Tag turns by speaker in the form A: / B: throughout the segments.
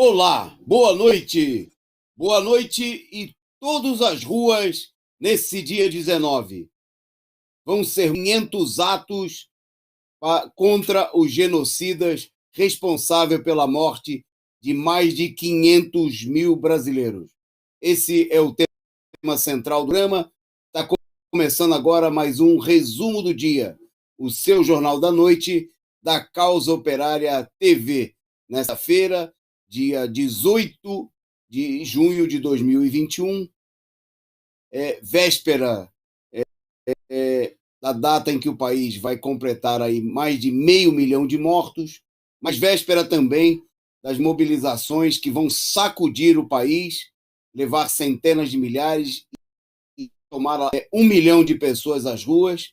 A: Olá, boa noite. Boa noite e todas as ruas nesse dia 19. Vão ser 500 atos contra os genocidas responsáveis pela morte de mais de 500 mil brasileiros. Esse é o tema central do programa. Está começando agora mais um resumo do dia, o seu jornal da noite da Causa Operária TV, nesta feira, dia 18 de junho de 2021, véspera da data em que o país vai completar aí mais de 500 mil de mortos, mas véspera também das mobilizações que vão sacudir o país, levar centenas de milhares e tomar 1 milhão de pessoas às ruas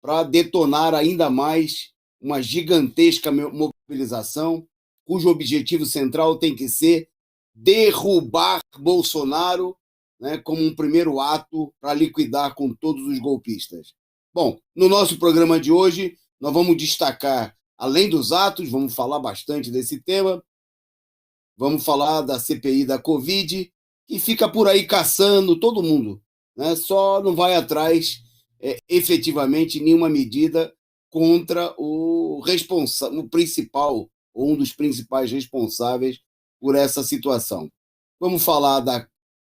A: para detonar ainda mais uma gigantesca mobilização, cujo objetivo central tem que ser derrubar Bolsonaro, né, como um primeiro ato para liquidar com todos os golpistas. Bom, no nosso programa de hoje, nós vamos destacar, além dos atos, vamos falar bastante desse tema, vamos falar da CPI da Covid, que fica por aí caçando todo mundo, né? Só não vai atrás efetivamente nenhuma medida contra o principal, ou um dos principais responsáveis por essa situação. Vamos falar da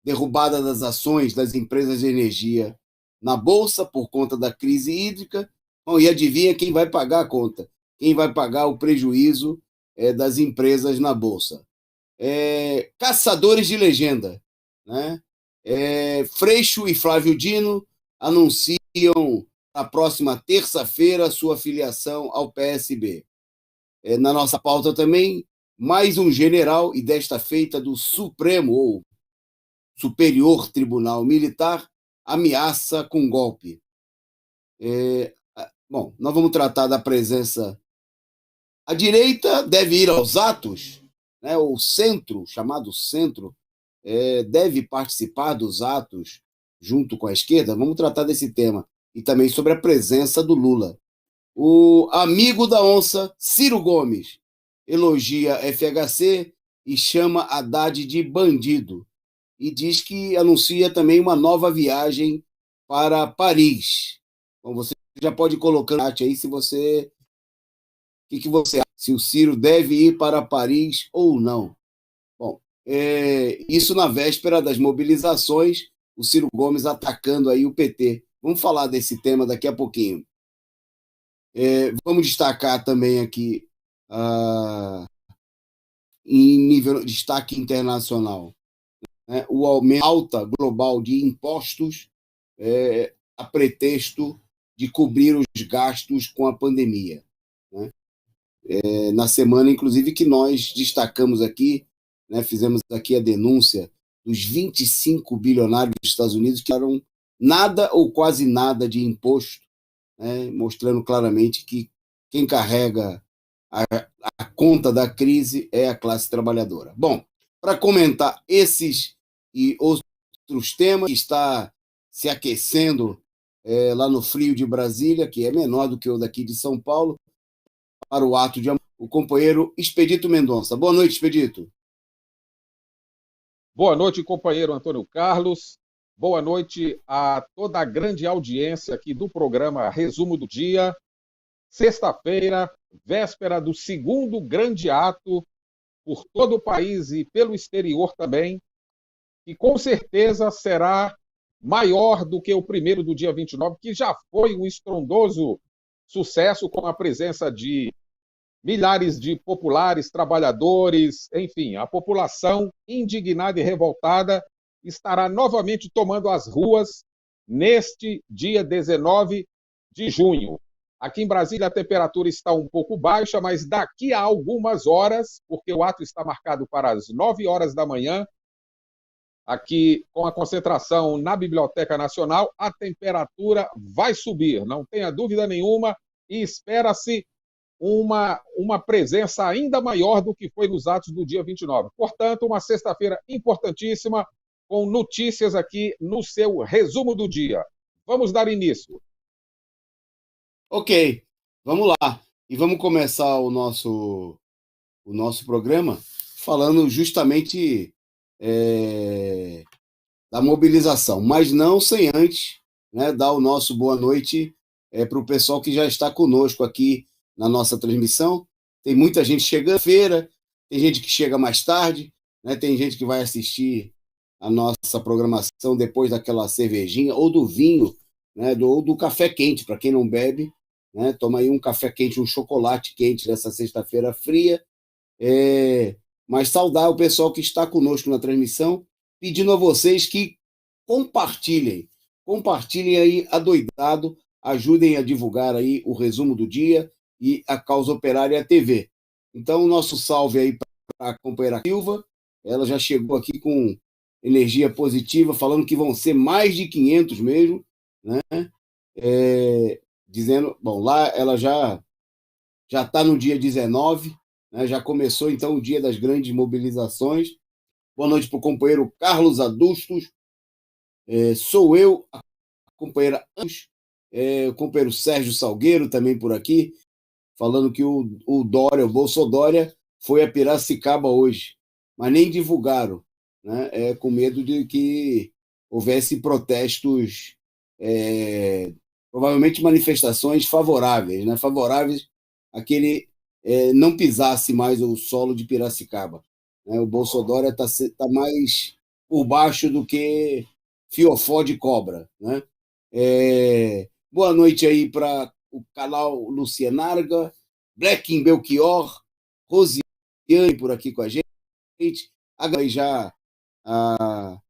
A: derrubada das ações das empresas de energia na Bolsa por conta da crise hídrica. Bom, e adivinha quem vai pagar a conta? Quem vai pagar o prejuízo das empresas na Bolsa? Caçadores de legenda, né? Freixo e Flávio Dino anunciam na próxima terça-feira sua filiação ao PSB. Na nossa pauta também, mais um general, e desta feita do Supremo ou Superior Tribunal Militar, ameaça com golpe. Bom, nós vamos tratar da presença. A direita deve ir aos atos, né? O centro, chamado centro, deve participar dos atos junto com a esquerda. Vamos tratar desse tema. E também sobre a presença do Lula. O amigo da onça, Ciro Gomes, elogia FHC e chama Haddad de bandido. E diz que anuncia também uma nova viagem para Paris. Então você já pode colocar no chat aí se você... O que você acha? Se o Ciro deve ir para Paris ou não. Bom, isso na véspera das mobilizações, o Ciro Gomes atacando aí o PT. Vamos falar desse tema daqui a pouquinho. Vamos destacar também aqui, em nível de destaque internacional, né, o aumento alta global de impostos a pretexto de cobrir os gastos com a pandemia. Né? Na semana, inclusive, que nós destacamos aqui, né, fizemos aqui a denúncia dos 25 bilionários dos Estados Unidos que eram nada ou quase nada de imposto, né, mostrando claramente que quem carrega a conta da crise é a classe trabalhadora. Bom, para comentar esses e outros temas, que está se aquecendo lá no frio de Brasília, que é menor do que o daqui de São Paulo, para o ato de amor, o companheiro Expedito Mendonça. Boa noite, Expedito.
B: Boa noite, companheiro Antônio Carlos. Boa noite a toda a grande audiência aqui do programa Resumo do Dia. Sexta-feira, véspera do segundo grande ato por todo o país e pelo exterior também, que com certeza será maior do que o primeiro do dia 29, que já foi um estrondoso sucesso com a presença de milhares de populares, trabalhadores, enfim, a população indignada e revoltada estará novamente tomando as ruas neste dia 19 de junho. Aqui em Brasília a temperatura está um pouco baixa, mas daqui a algumas horas, porque o ato está marcado para as 9 horas da manhã, aqui com a concentração na Biblioteca Nacional, a temperatura vai subir, não tenha dúvida nenhuma, e espera-se uma presença ainda maior do que foi nos atos do dia 29. Portanto, uma sexta-feira importantíssima, com notícias aqui no seu resumo do dia. Vamos dar início.
A: Ok, vamos lá. E vamos começar o nosso programa falando justamente da mobilização, mas não sem antes, né, dar o nosso boa noite para o pessoal que já está conosco aqui na nossa transmissão. Tem muita gente chegando à feira, tem gente que chega mais tarde, né, tem gente que vai assistir a nossa programação depois daquela cervejinha ou do vinho, né, ou do café quente, para quem não bebe, né, toma aí um café quente, um chocolate quente dessa sexta-feira fria, mas saudar o pessoal que está conosco na transmissão, pedindo a vocês que compartilhem aí adoidado, ajudem a divulgar aí o resumo do dia e a Causa Operária TV. Então, o nosso salve aí para a companheira Silva, ela já chegou aqui com energia positiva, falando que vão ser mais de 500 mesmo, né? Dizendo, bom, lá ela já está no dia 19, né? Já começou então o dia das grandes mobilizações. Boa noite para o companheiro Carlos Adustos. Sou eu, a companheira Anjos, o companheiro Sérgio Salgueiro também por aqui, falando que o Dória, o Bolsodória, foi a Piracicaba hoje, mas nem divulgaram, né? Com medo de que houvesse protestos, provavelmente manifestações favoráveis, né? Favoráveis a que ele não pisasse mais o solo de Piracicaba, né? O Bolsodória está mais por baixo do que fiofó de cobra, né? Boa noite aí para o canal Lucianarga, Black in Belchior, Rosiane por aqui com a gente. Agora já a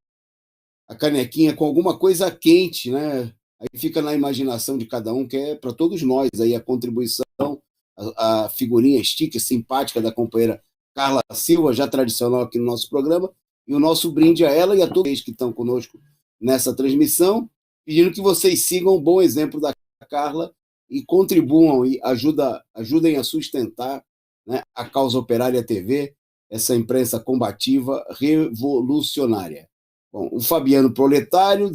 A: canequinha com alguma coisa quente, né? Aí fica na imaginação de cada um, que é para todos nós aí a contribuição, a figurinha sticker simpática da companheira Carla Silva, já tradicional aqui no nosso programa, e o nosso brinde a ela e a todos que estão conosco nessa transmissão, pedindo que vocês sigam o bom exemplo da Carla e contribuam e ajudem a sustentar, né, a Causa Operária TV, essa imprensa combativa revolucionária. Bom, o Fabiano Proletário,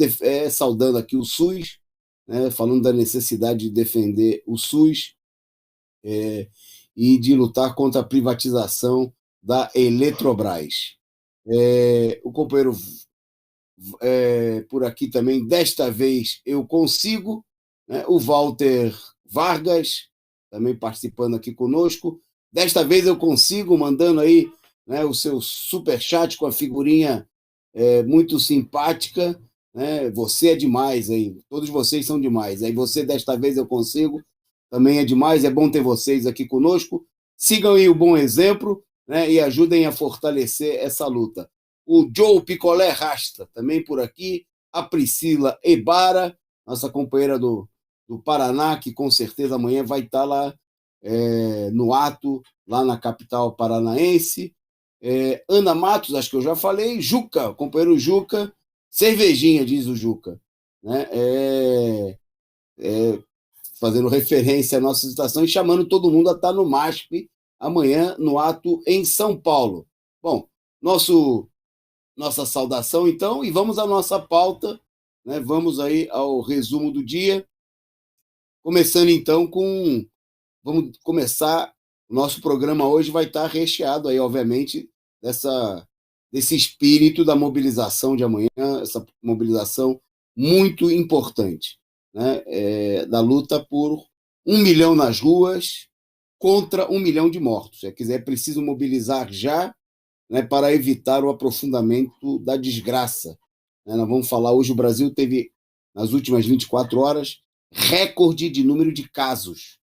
A: saudando aqui o SUS, né, falando da necessidade de defender o SUS e de lutar contra a privatização da Eletrobras. O companheiro por aqui também, desta vez eu consigo, né, o Walter Vargas, também participando aqui conosco. Desta vez eu consigo, mandando aí, né, o seu superchat com a figurinha muito simpática, né? Você é demais aí, todos vocês são demais. Aí você, desta vez eu consigo, também é demais, é bom ter vocês aqui conosco. Sigam aí o bom exemplo, né? E ajudem a fortalecer essa luta. O Joe Picolé Rasta, também por aqui, a Priscila Ebara, nossa companheira do Paraná, que com certeza amanhã vai estar lá no ato, lá na capital paranaense. Ana Matos, acho que eu já falei. Juca, companheiro Juca, cervejinha, diz o Juca, né? Fazendo referência à nossa situação e chamando todo mundo a estar no MASP amanhã, no ato em São Paulo. Bom, nossa saudação, então, e vamos à nossa pauta, né? Vamos aí ao resumo do dia, começando então com... Vamos começar, o nosso programa hoje vai estar recheado aí, obviamente, desse espírito da mobilização de amanhã, essa mobilização muito importante, né? Da luta por 1 milhão nas ruas contra 1 milhão de mortos. É preciso mobilizar já, né, para evitar o aprofundamento da desgraça. Né? Nós vamos falar hoje, o Brasil teve, nas últimas 24 horas, recorde de número de casos.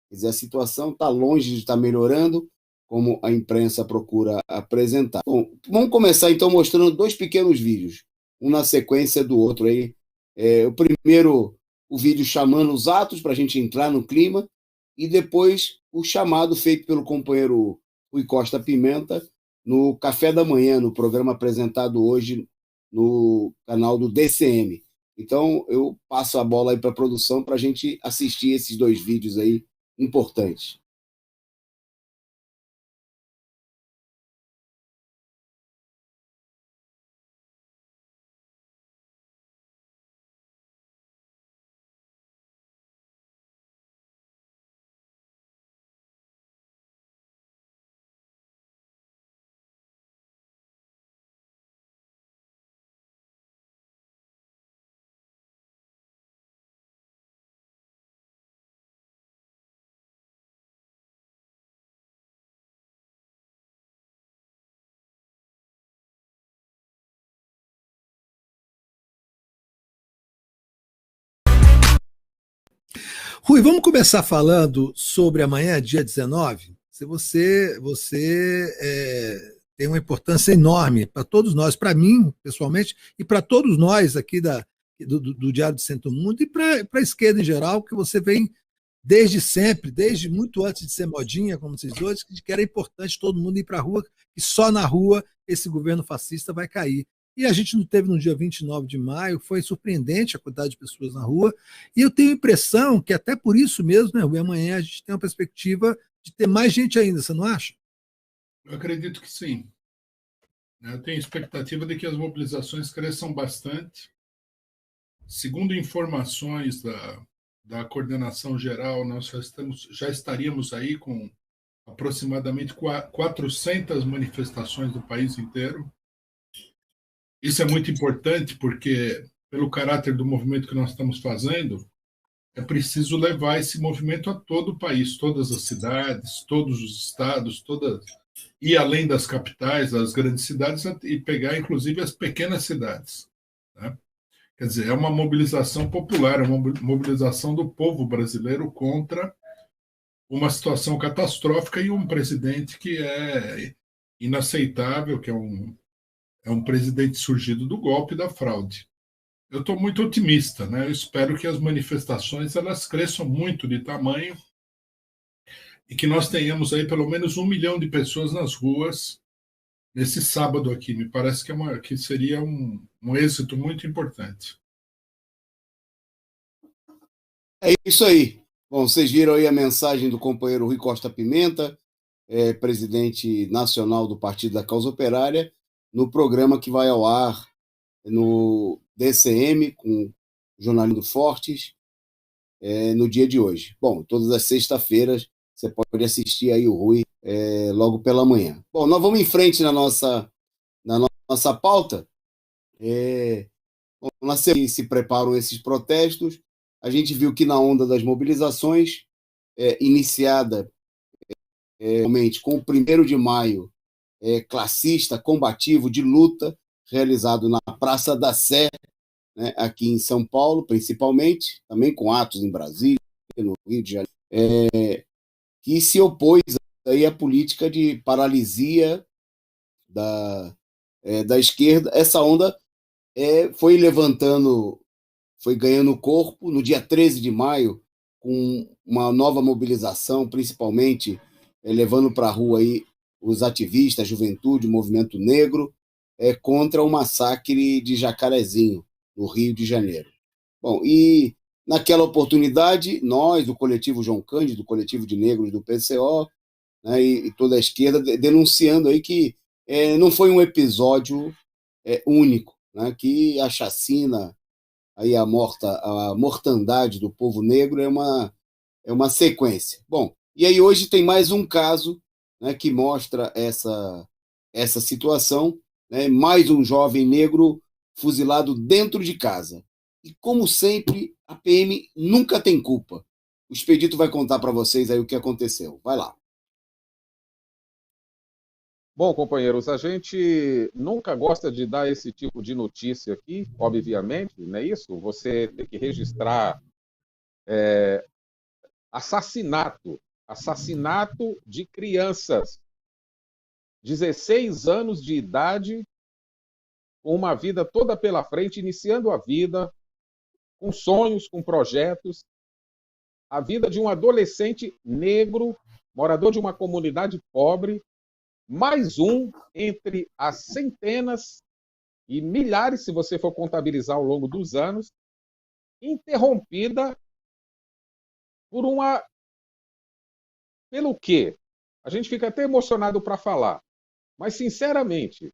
A: Quer dizer, a situação está longe de estar melhorando, como a imprensa procura apresentar. Bom, vamos começar então mostrando dois pequenos vídeos, um na sequência do outro aí. O primeiro, o vídeo chamando os atos para a gente entrar no clima, e depois o chamado feito pelo companheiro Rui Costa Pimenta no Café da Manhã, no programa apresentado hoje no canal do DCM. Então, eu passo a bola aí para a produção para a gente assistir esses dois vídeos aí importantes.
C: Rui, vamos começar falando sobre amanhã, dia 19. Se tem uma importância enorme para todos nós, para mim, pessoalmente, e para todos nós aqui do Diário do Centro do Mundo, e para a esquerda em geral, que você vem desde sempre, desde muito antes de ser modinha, como vocês dois, que era importante todo mundo ir para a rua, que só na rua esse governo fascista vai cair. E a gente não teve no dia 29 de maio, foi surpreendente a quantidade de pessoas na rua, e eu tenho a impressão que até por isso mesmo, né, Rui, amanhã a gente tem uma perspectiva de ter mais gente ainda, você não acha?
D: Eu acredito que sim. Eu tenho expectativa de que as mobilizações cresçam bastante. Segundo informações da coordenação geral, nós já estaríamos aí com aproximadamente 400 manifestações do país inteiro. Isso é muito importante porque, pelo caráter do movimento que nós estamos fazendo, é preciso levar esse movimento a todo o país, todas as cidades, todos os estados, e além das capitais, das grandes cidades, e pegar inclusive as pequenas cidades. Né? Quer dizer, é uma mobilização popular, é uma mobilização do povo brasileiro contra uma situação catastrófica e um presidente que é inaceitável, que é um presidente surgido do golpe e da fraude. Eu estou muito otimista, né? Eu espero que as manifestações elas cresçam muito de tamanho e que nós tenhamos aí pelo menos 1 milhão de pessoas nas ruas nesse sábado aqui. Me parece que seria um êxito muito importante.
A: É isso aí. Bom, vocês viram aí a mensagem do companheiro Rui Costa Pimenta, presidente nacional do Partido da Causa Operária, no programa que vai ao ar no DCM, com o Jornalismo Fortes, no dia de hoje. Bom, todas as sextas-feiras você pode assistir aí o Rui logo pela manhã. Bom, nós vamos em frente na nossa pauta. Na semana que se preparam esses protestos, a gente viu que na onda das mobilizações, iniciada realmente com o 1º de maio, classista, combativo, de luta, realizado na Praça da Sé, né, aqui em São Paulo, principalmente, também com atos em Brasília, no Rio de Janeiro, que se opôs aí à política de paralisia da esquerda. Essa onda foi levantando, foi ganhando corpo no dia 13 de maio, com uma nova mobilização, principalmente levando para a rua aí os ativistas, a juventude, o movimento negro, contra o massacre de Jacarezinho, no Rio de Janeiro. Bom, e naquela oportunidade, nós, do coletivo João Cândido, do coletivo de negros do PCO, né, e toda a esquerda, denunciando aí que não foi um episódio único, né, que a chacina, aí a mortandade do povo negro é uma sequência. Bom, e aí hoje tem mais um caso, né, que mostra essa situação, né, mais um jovem negro fuzilado dentro de casa. E, como sempre, a PM nunca tem culpa. O Expedito vai contar para vocês aí o que aconteceu. Vai lá.
B: Bom, companheiros, a gente nunca gosta de dar esse tipo de notícia aqui, obviamente, não é isso? Você tem que registrar assassinato de crianças, 16 anos de idade, com uma vida toda pela frente, iniciando a vida, com sonhos, com projetos, a vida de um adolescente negro, morador de uma comunidade pobre, mais um entre as centenas e milhares, se você for contabilizar ao longo dos anos, interrompida pelo quê? A gente fica até emocionado para falar, mas, sinceramente,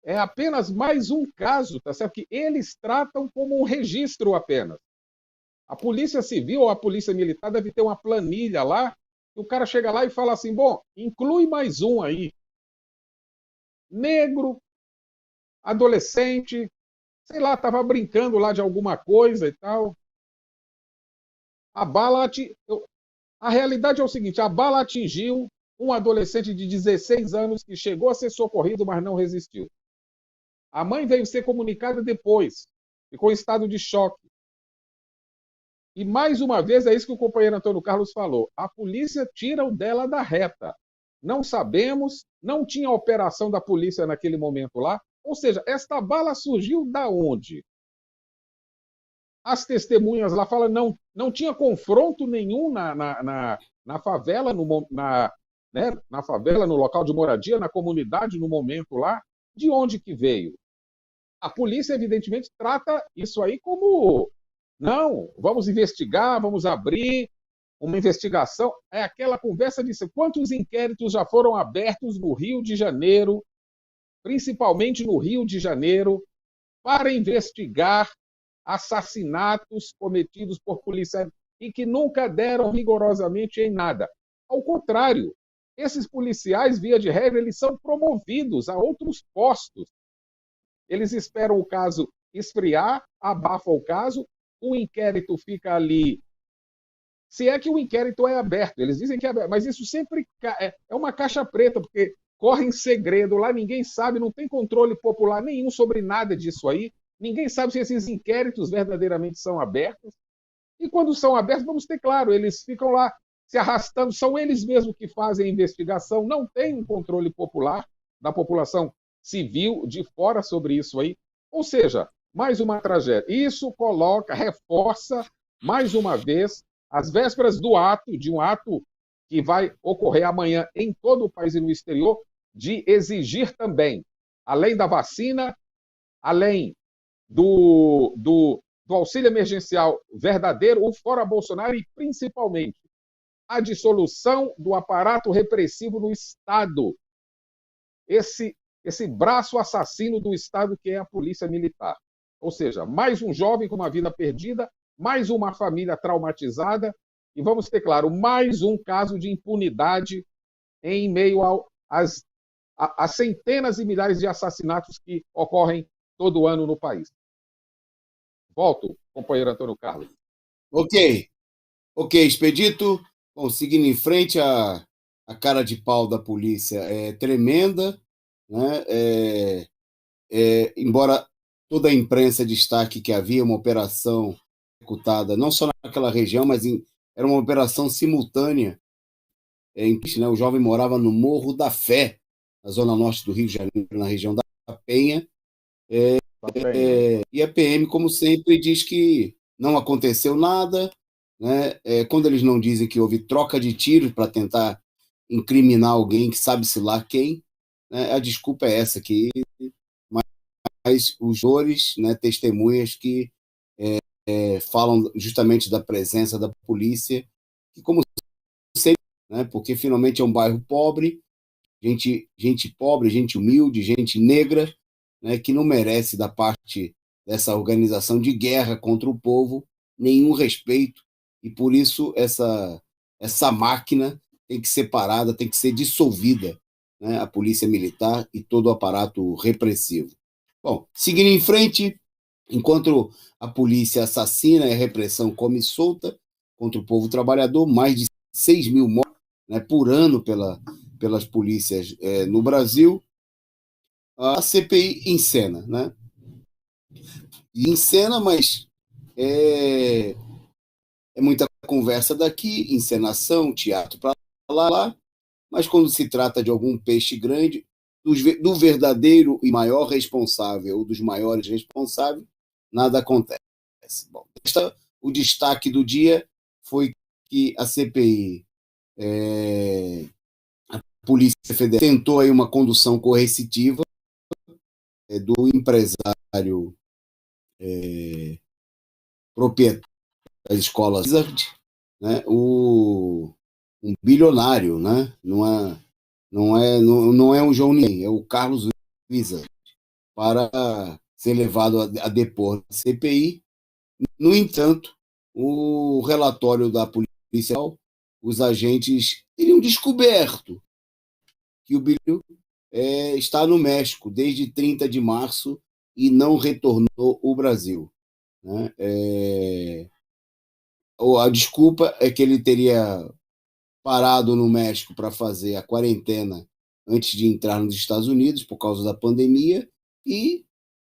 B: é apenas mais um caso, tá certo? Que eles tratam como um registro apenas. A Polícia Civil ou a Polícia Militar deve ter uma planilha lá, e o cara chega lá e fala assim, bom, inclui mais um aí. Negro, adolescente, sei lá, estava brincando lá de alguma coisa e tal. A realidade é o seguinte, a bala atingiu um adolescente de 16 anos que chegou a ser socorrido, mas não resistiu. A mãe veio ser comunicada depois, ficou em estado de choque. E, mais uma vez, é isso que o companheiro Antônio Carlos falou. A polícia tira o dela da reta. Não sabemos, não tinha operação da polícia naquele momento lá. Ou seja, esta bala surgiu da onde? As testemunhas lá falam não tinha confronto nenhum na favela, na favela, no local de moradia, na comunidade, no momento lá. De onde que veio? A polícia, evidentemente, trata isso aí como não, vamos investigar, vamos abrir uma investigação. É aquela conversa de quantos inquéritos já foram abertos no Rio de Janeiro, principalmente no Rio de Janeiro, para investigar assassinatos cometidos por policiais e que nunca deram rigorosamente em nada. Ao contrário, esses policiais, via de regra, eles são promovidos a outros postos. Eles esperam o caso esfriar, abafam o caso, o inquérito fica ali. Se é que o inquérito é aberto, eles dizem que é aberto, mas isso sempre é uma caixa preta, porque corre em segredo lá, ninguém sabe, não tem controle popular nenhum sobre nada disso aí, ninguém sabe se esses inquéritos verdadeiramente são abertos. E quando são abertos, vamos ter claro, eles ficam lá se arrastando, são eles mesmos que fazem a investigação, não tem um controle popular da população civil de fora sobre isso aí. Ou seja, mais uma tragédia. Isso coloca, reforça, mais uma vez, às vésperas de um ato que vai ocorrer amanhã em todo o país e no exterior, de exigir também, além da vacina, além do auxílio emergencial verdadeiro, o fora Bolsonaro e, principalmente, a dissolução do aparato repressivo no Estado. Esse braço assassino do Estado que é a Polícia Militar. Ou seja, mais um jovem com uma vida perdida, mais uma família traumatizada e, vamos ter claro, mais um caso de impunidade em meio às centenas e milhares de assassinatos que ocorrem todo ano no país. Volto, companheiro Antônio Carlos.
A: Ok, Expedito. Bom, seguindo em frente, a cara de pau da polícia é tremenda, né? Embora toda a imprensa destaque que havia uma operação executada não só naquela região, mas era uma operação simultânea. Né? O jovem morava no Morro da Fé, na zona norte do Rio de Janeiro, na região da Penha. E a PM, como sempre, diz que não aconteceu nada, né? Quando eles não dizem que houve troca de tiros para tentar incriminar alguém que sabe-se lá quem, né? A desculpa é essa, mas os dores, né, testemunhas que falam justamente da presença da polícia, que como sempre, né, porque finalmente é um bairro pobre, gente pobre, gente humilde, gente negra, né, que não merece da parte dessa organização de guerra contra o povo nenhum respeito, e por isso essa máquina tem que ser parada, tem que ser dissolvida, né, a polícia militar e todo o aparato repressivo. Bom, seguindo em frente, enquanto a polícia assassina e a repressão come solta contra o povo trabalhador, mais de 6 mil mortes, né, por ano pelas polícias no Brasil, a CPI encena, né? E encena, mas é muita conversa daqui, encenação, teatro para lá, mas quando se trata de algum peixe grande, do verdadeiro e maior responsável, ou dos maiores responsáveis, nada acontece. Bom, o destaque do dia foi que a CPI, a Polícia Federal, tentou aí uma condução coercitiva do empresário proprietário das escolas, né, um bilionário, né, não é um João Ninguém, é o Carlos Wizard, para ser levado a depor na CPI. No entanto, o relatório da polícia, os agentes teriam descoberto que o bilionário está no México desde 30 de março e não retornou ao Brasil. Né? A desculpa é que ele teria parado no México para fazer a quarentena antes de entrar nos Estados Unidos por causa da pandemia e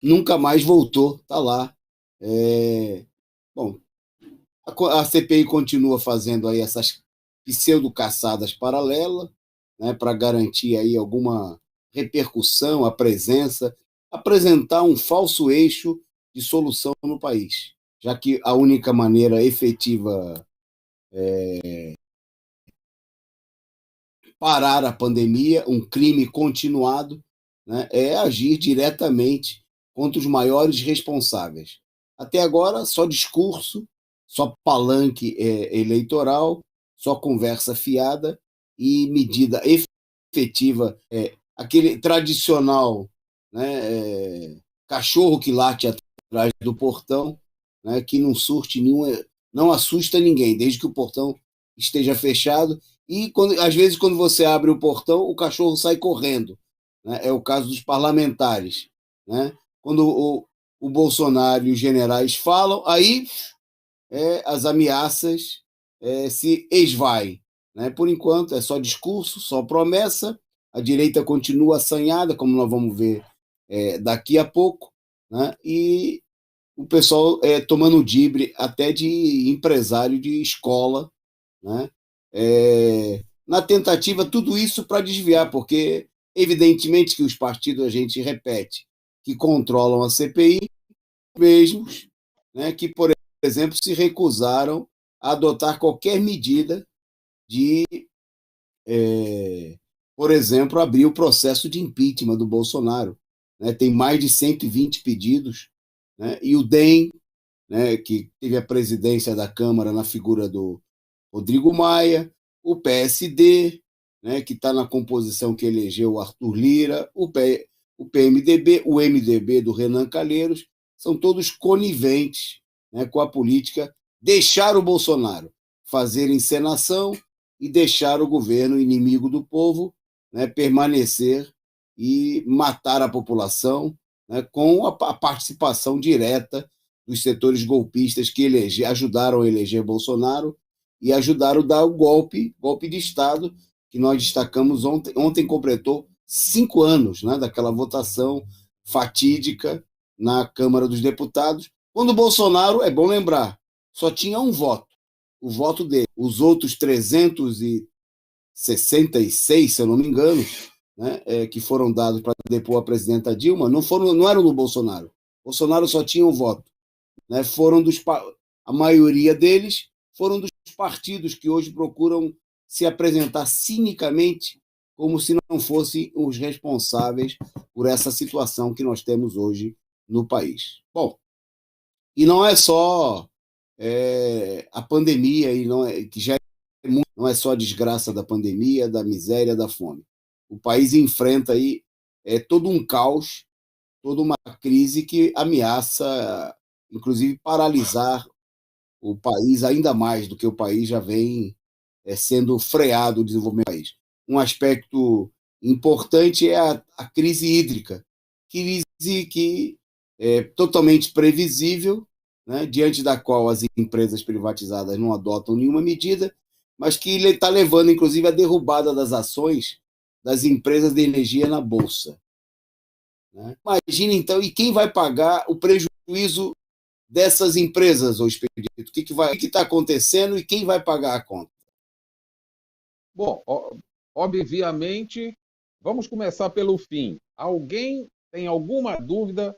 A: nunca mais voltou, está lá. Bom, A CPI continua fazendo aí essas pseudo-caçadas paralelas, né, para garantir aí alguma repercussão, a presença, apresentar um falso eixo de solução no país, já que a única maneira efetiva parar a pandemia, um crime continuado, né, é agir diretamente contra os maiores responsáveis. Até agora, só discurso, só palanque eleitoral, só conversa fiada e medida efetiva, aquele tradicional, né, cachorro que late atrás do portão, né, que não surte nenhum, não assusta ninguém, desde que o portão esteja fechado. E às vezes, quando você abre o portão, o cachorro sai correndo, né? É o caso dos parlamentares, né? Quando o Bolsonaro e os generais falam, aí as ameaças se esvaem, né? Por enquanto, é só discurso, só promessa. A direita continua assanhada, como nós vamos ver daqui a pouco, né? E o pessoal tomando dibre até de empresário de escola, né? Na tentativa, tudo isso para desviar, porque evidentemente que os partidos, a gente repete, que controlam a CPI, mesmos, né, que, por exemplo, se recusaram a adotar qualquer medida de, por exemplo, abrir o processo de impeachment do Bolsonaro. Né? Tem mais de 120 pedidos, né? E o DEM, né, que teve a presidência da Câmara na figura do Rodrigo Maia, o PSD, né, que está na composição que elegeu o Arthur Lira, o PMDB, o MDB do Renan Calheiros, são todos coniventes, né, com a política, deixar o Bolsonaro fazer encenação e deixar o governo inimigo do povo, né, permanecer e matar a população, né, com a participação direta dos setores golpistas que ajudaram a eleger Bolsonaro e ajudaram a dar o golpe de Estado, que nós destacamos ontem. Ontem completou 5 anos, né, daquela votação fatídica na Câmara dos Deputados, quando o Bolsonaro, é bom lembrar, só tinha um voto, o voto dele. Os outros 366, se eu não me engano, né, que foram dados para depor a presidenta Dilma, não eram do Bolsonaro. Bolsonaro só tinha um voto. Né, a maioria deles foram dos partidos que hoje procuram se apresentar cinicamente como se não fossem os responsáveis por essa situação que nós temos hoje no país. Bom, e não é só a pandemia, e que já não é só a desgraça da pandemia, da miséria, da fome. O país enfrenta aí todo um caos, toda uma crise que ameaça, inclusive, paralisar o país ainda mais do que o país já vem sendo freado o desenvolvimento do país. Um aspecto importante é a crise hídrica, crise que é totalmente previsível, né, diante da qual as empresas privatizadas não adotam nenhuma medida, mas que está levando, inclusive, à derrubada das ações das empresas de energia na Bolsa. Né? Imagina, então, e quem vai pagar o prejuízo dessas empresas, ô Expedito? O que está acontecendo e quem vai pagar a conta?
B: Bom, obviamente, vamos começar pelo fim. Alguém tem alguma dúvida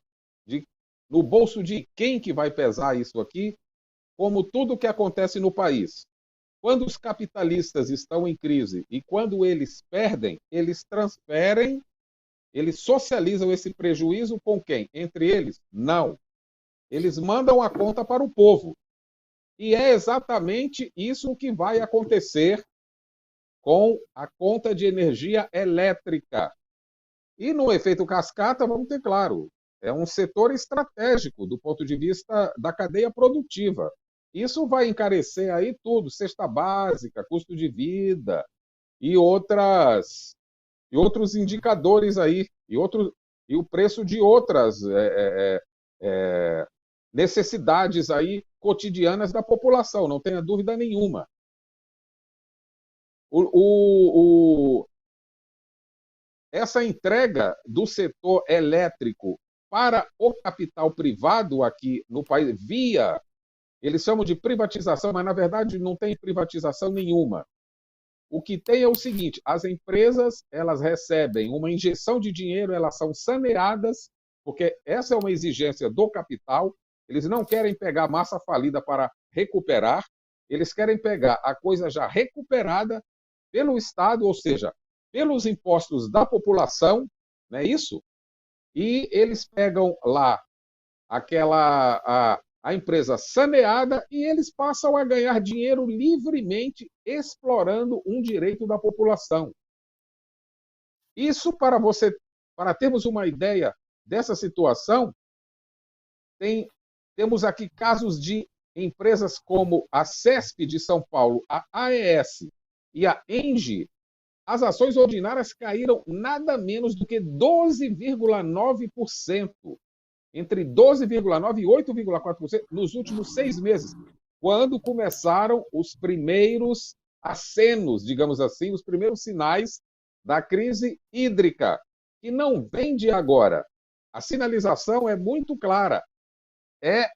B: no bolso de quem que vai pesar isso aqui? Como tudo que acontece no país. Quando os capitalistas estão em crise e quando eles perdem, eles transferem, eles socializam esse prejuízo com quem? Entre eles? Não. Eles mandam a conta para o povo. E é exatamente isso que vai acontecer com a conta de energia elétrica. E no efeito cascata, vamos ter claro, é um setor estratégico do ponto de vista da cadeia produtiva. Isso vai encarecer aí tudo, cesta básica, custo de vida e outros indicadores aí, e o preço de outras necessidades aí cotidianas da população, não tenha dúvida nenhuma. Essa entrega do setor elétrico para o capital privado aqui no país, via Eles chamam de privatização, mas na verdade não tem privatização nenhuma. O que tem é o seguinte: as empresas, elas recebem uma injeção de dinheiro, elas são saneadas, porque essa é uma exigência do capital. Eles não querem pegar massa falida para recuperar, eles querem pegar a coisa já recuperada pelo Estado, ou seja, pelos impostos da população, não é isso? E eles pegam lá a empresa saneada e eles passam a ganhar dinheiro livremente, explorando um direito da população. Isso, para termos uma ideia dessa situação, temos aqui casos de empresas como a CESP de São Paulo, a AES e a ENGIE. As ações ordinárias caíram nada menos do que 12,9%, entre 12,9% e 8,4% nos últimos 6 meses, quando começaram os primeiros acenos, digamos assim, os primeiros sinais da crise hídrica, que não vem de agora. A sinalização é muito clara. É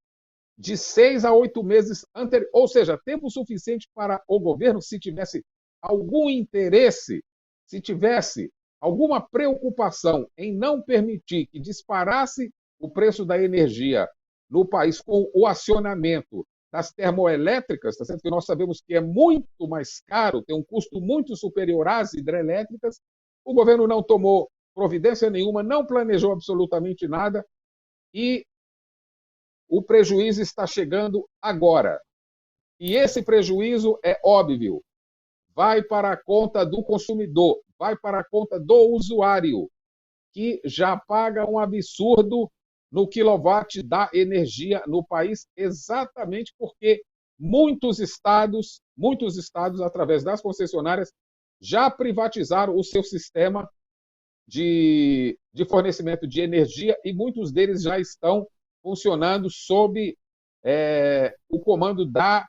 B: de 6 a 8 meses anterior, ou seja, tempo suficiente para o governo, se tivesse algum interesse, se tivesse alguma preocupação em não permitir que disparasse o preço da energia no país com o acionamento das termoelétricas, tá certo? Que nós sabemos que é muito mais caro, tem um custo muito superior às hidrelétricas, o governo não tomou providência nenhuma, não planejou absolutamente nada e o prejuízo está chegando agora. E esse prejuízo é óbvio. Vai para a conta do consumidor, vai para a conta do usuário, que já paga um absurdo no quilowatt da energia no país, exatamente porque muitos estados, através das concessionárias, já privatizaram o seu sistema de fornecimento de energia e muitos deles já estão funcionando sob o comando da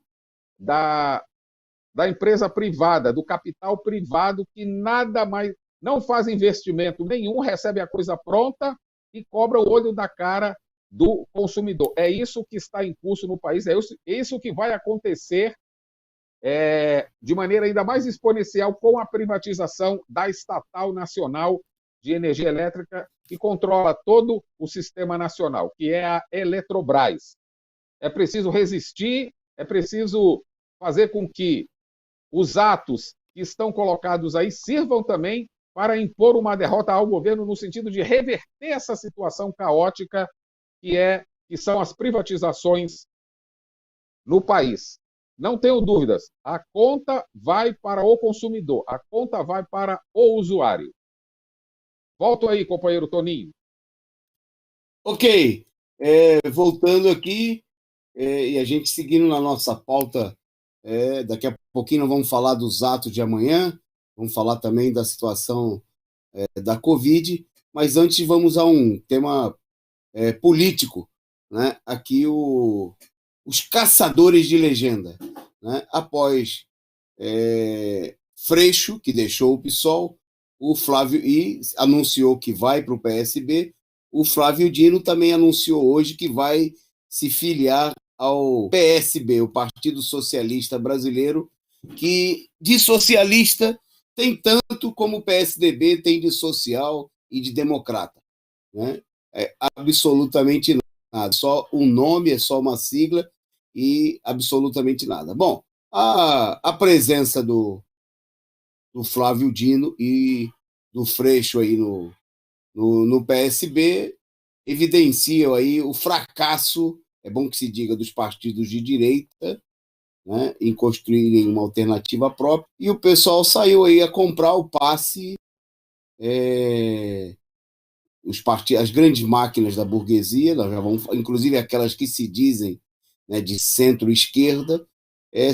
B: empresa privada, do capital privado, que nada mais, não faz investimento nenhum, recebe a coisa pronta e cobra o olho da cara do consumidor. É isso que está em curso no país, é isso que vai acontecer de maneira ainda mais exponencial com a privatização da Estatal Nacional de Energia Elétrica, que controla todo o sistema nacional, que é a Eletrobras. É preciso resistir, é preciso fazer com que os atos que estão colocados aí sirvam também para impor uma derrota ao governo no sentido de reverter essa situação caótica que são as privatizações no país. Não tenho dúvidas, a conta vai para o consumidor, a conta vai para o usuário. Volto aí, companheiro Toninho.
A: Ok, voltando aqui, e a gente seguindo na nossa pauta, daqui a pouquinho nós vamos falar dos atos de amanhã, vamos falar também da situação da Covid, mas antes vamos a um tema político, né? Aqui os caçadores de legenda, né? Após Freixo, que deixou o PSOL, o Flávio e anunciou que vai para o PSB, o Flávio Dino também anunciou hoje que vai se filiar ao PSB, o Partido Socialista Brasileiro, que de socialista tem tanto como o PSDB tem de social e de democrata, né? Absolutamente nada, só um nome, é só uma sigla e absolutamente nada. Bom, a presença do Flávio Dino e do Freixo aí no PSB evidenciam aí o fracasso, é bom que se diga, dos partidos de direita, né, em construírem uma alternativa própria, e o pessoal saiu aí a comprar o passe, as grandes máquinas da burguesia, nós já vamos, inclusive aquelas que se dizem, né, de centro-esquerda,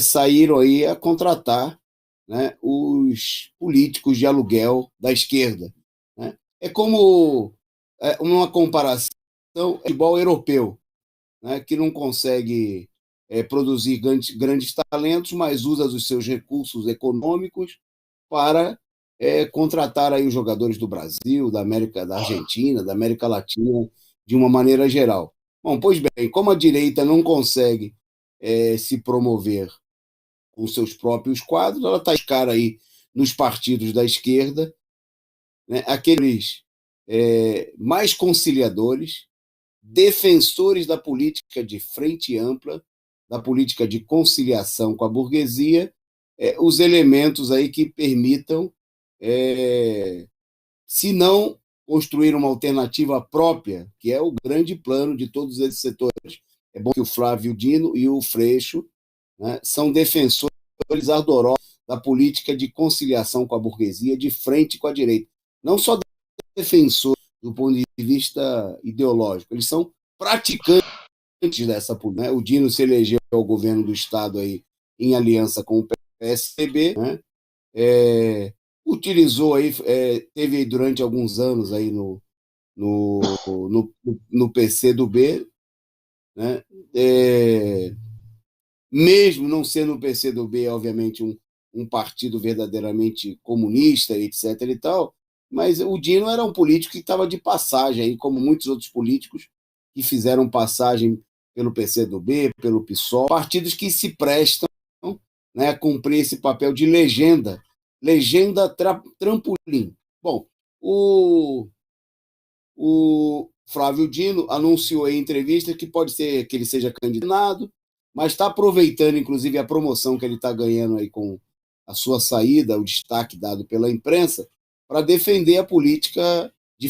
A: saíram aí a contratar, né, os políticos de aluguel da esquerda, né? É como uma comparação do futebol europeu, né, que não consegue produzir grandes talentos, mas usa os seus recursos econômicos para contratar aí os jogadores do Brasil, da América, da Argentina, da América Latina, de uma maneira geral. Bom, pois bem, como a direita não consegue se promover com seus próprios quadros, ela está cara aí nos partidos da esquerda, né, aqueles mais conciliadores, defensores da política de frente ampla, da política de conciliação com a burguesia, os elementos aí que permitam, se não construir uma alternativa própria, que é o grande plano de todos esses setores. É bom que o Flávio Dino e o Freixo, né, são defensores ardorosos da política de conciliação com a burguesia, de frente com a direita. Não só defensores do ponto de vista ideológico, eles são praticantes dessa política, né? O Dino se elegeu ao governo do Estado aí, em aliança com o PSDB, né? Utilizou aí, teve durante alguns anos aí no PCdoB, né? Mesmo não sendo o PCdoB, obviamente, um partido verdadeiramente comunista, etc. e tal, mas o Dino era um político que estava de passagem, aí, como muitos outros políticos que fizeram passagem pelo PCdoB, pelo PSOL, partidos que se prestam, né, a cumprir esse papel de legenda trampolim. Bom, o Flávio Dino anunciou em entrevista que pode ser que ele seja candidato, mas está aproveitando, inclusive, a promoção que ele está ganhando aí com a sua saída, o destaque dado pela imprensa, para defender a política de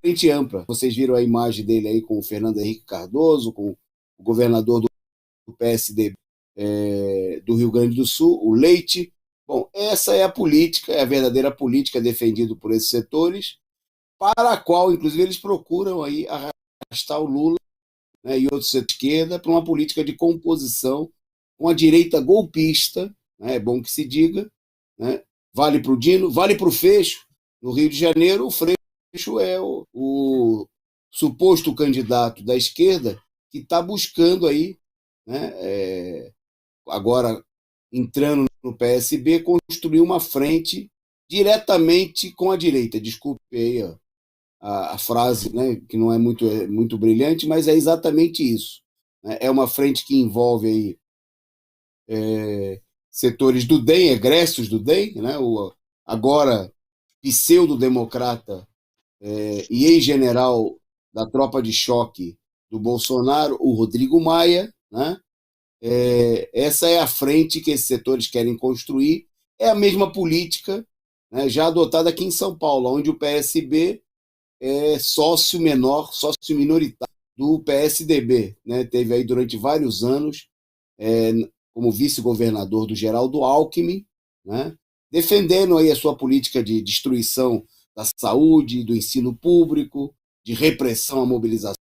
A: frente ampla. Vocês viram a imagem dele aí com o Fernando Henrique Cardoso, com o governador do PSD do Rio Grande do Sul, o Leite. Bom, essa é a política, é a verdadeira política defendida por esses setores, para a qual, inclusive, eles procuram aí arrastar o Lula, né, e outros setores de esquerda para uma política de composição com a direita golpista, né, é bom que se diga, né, vale para o Dino, vale para o Freixo. No Rio de Janeiro, o Freixo é o suposto candidato da esquerda que está buscando aí, né, agora entrando no PSB, construir uma frente diretamente com a direita. Desculpe aí a frase, né, que não é muito brilhante, mas é exatamente isso. Né? É uma frente que envolve aí, setores do DEM, egressos do DEM, né, o agora pseudo-democrata e ex-general da tropa de choque do Bolsonaro, o Rodrigo Maia, né? Essa é a frente que esses setores querem construir. É a mesma política, né, já adotada aqui em São Paulo, onde o PSB é sócio menor, sócio minoritário do PSDB. Né? Teve aí durante vários anos, como vice-governador do Geraldo Alckmin, né? Defendendo aí a sua política de destruição da saúde, do ensino público, de repressão à mobilização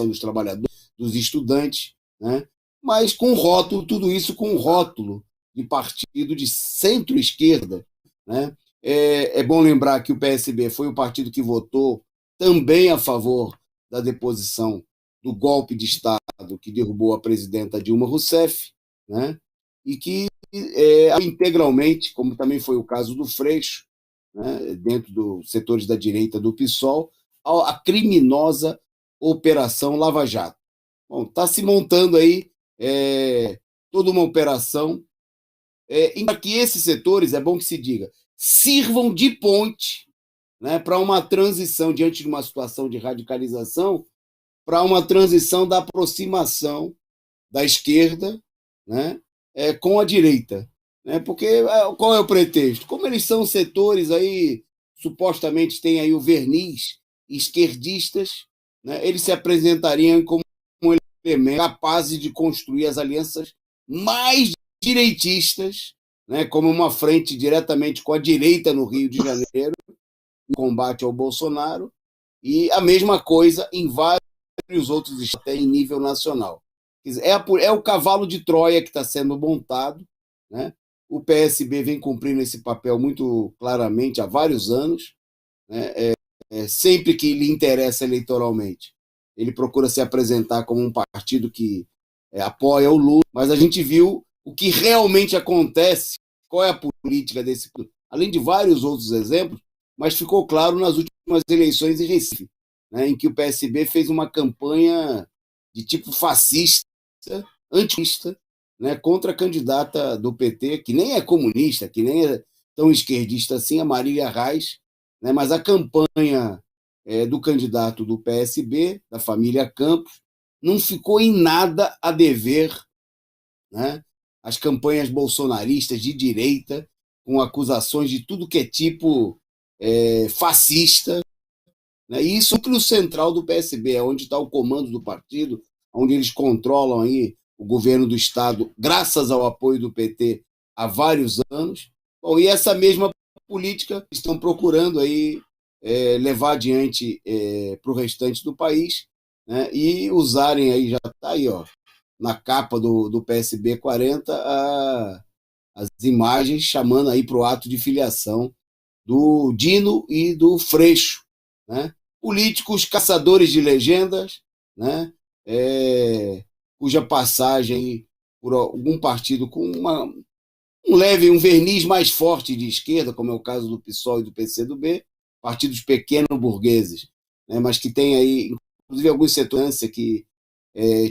A: dos trabalhadores, dos estudantes, né? Mas com rótulo, tudo isso com um rótulo de partido de centro-esquerda. Né? É bom lembrar que o PSB foi o partido que votou também a favor da deposição do golpe de Estado que derrubou a presidenta Dilma Rousseff, né? E que integralmente, como também foi o caso do Freixo, né, dentro dos setores da direita do PSOL, a criminosa Operação Lava Jato. Bom, está se montando aí toda uma operação para que esses setores, é bom que se diga, sirvam de ponte, né, para uma transição, diante de uma situação de radicalização, para uma transição da aproximação da esquerda, né, com a direita. Né, porque qual é o pretexto? Como eles são setores aí, supostamente têm aí o verniz esquerdistas, né, eles se apresentariam como capazes de construir as alianças mais direitistas, né, como uma frente diretamente com a direita no Rio de Janeiro, em combate ao Bolsonaro, e a mesma coisa em vários outros estados, até em nível nacional. É o cavalo de Troia que está sendo montado. Né? O PSB vem cumprindo esse papel muito claramente há vários anos, né? Sempre que lhe interessa eleitoralmente. Ele procura se apresentar como um partido que apoia o Lula, mas a gente viu o que realmente acontece, qual é a política desse partido, além de vários outros exemplos, mas ficou claro nas últimas eleições em Recife, né, em que o PSB fez uma campanha de tipo fascista, antista, né, contra a candidata do PT, que nem é comunista, que nem é tão esquerdista assim, a Marília Reis, né, mas a campanha do candidato do PSB, da família Campos, não ficou em nada a dever, né, as campanhas bolsonaristas de direita, com acusações de tudo que é tipo fascista, né, e isso é o núcleo central do PSB, é onde está o comando do partido, onde eles controlam aí o governo do Estado, graças ao apoio do PT há vários anos. Bom, e essa mesma política estão procurando aí levar adiante para o restante do país, né, e usarem aí, já está aí, ó, na capa do PSB 40, as imagens chamando aí para o ato de filiação do Dino e do Freixo, né? Políticos caçadores de legendas, né? Cuja passagem por algum partido com um verniz mais forte de esquerda, como é o caso do PSOL e do PCdoB, partidos pequeno-burgueses, né? Mas que tem aí, inclusive, alguns setores que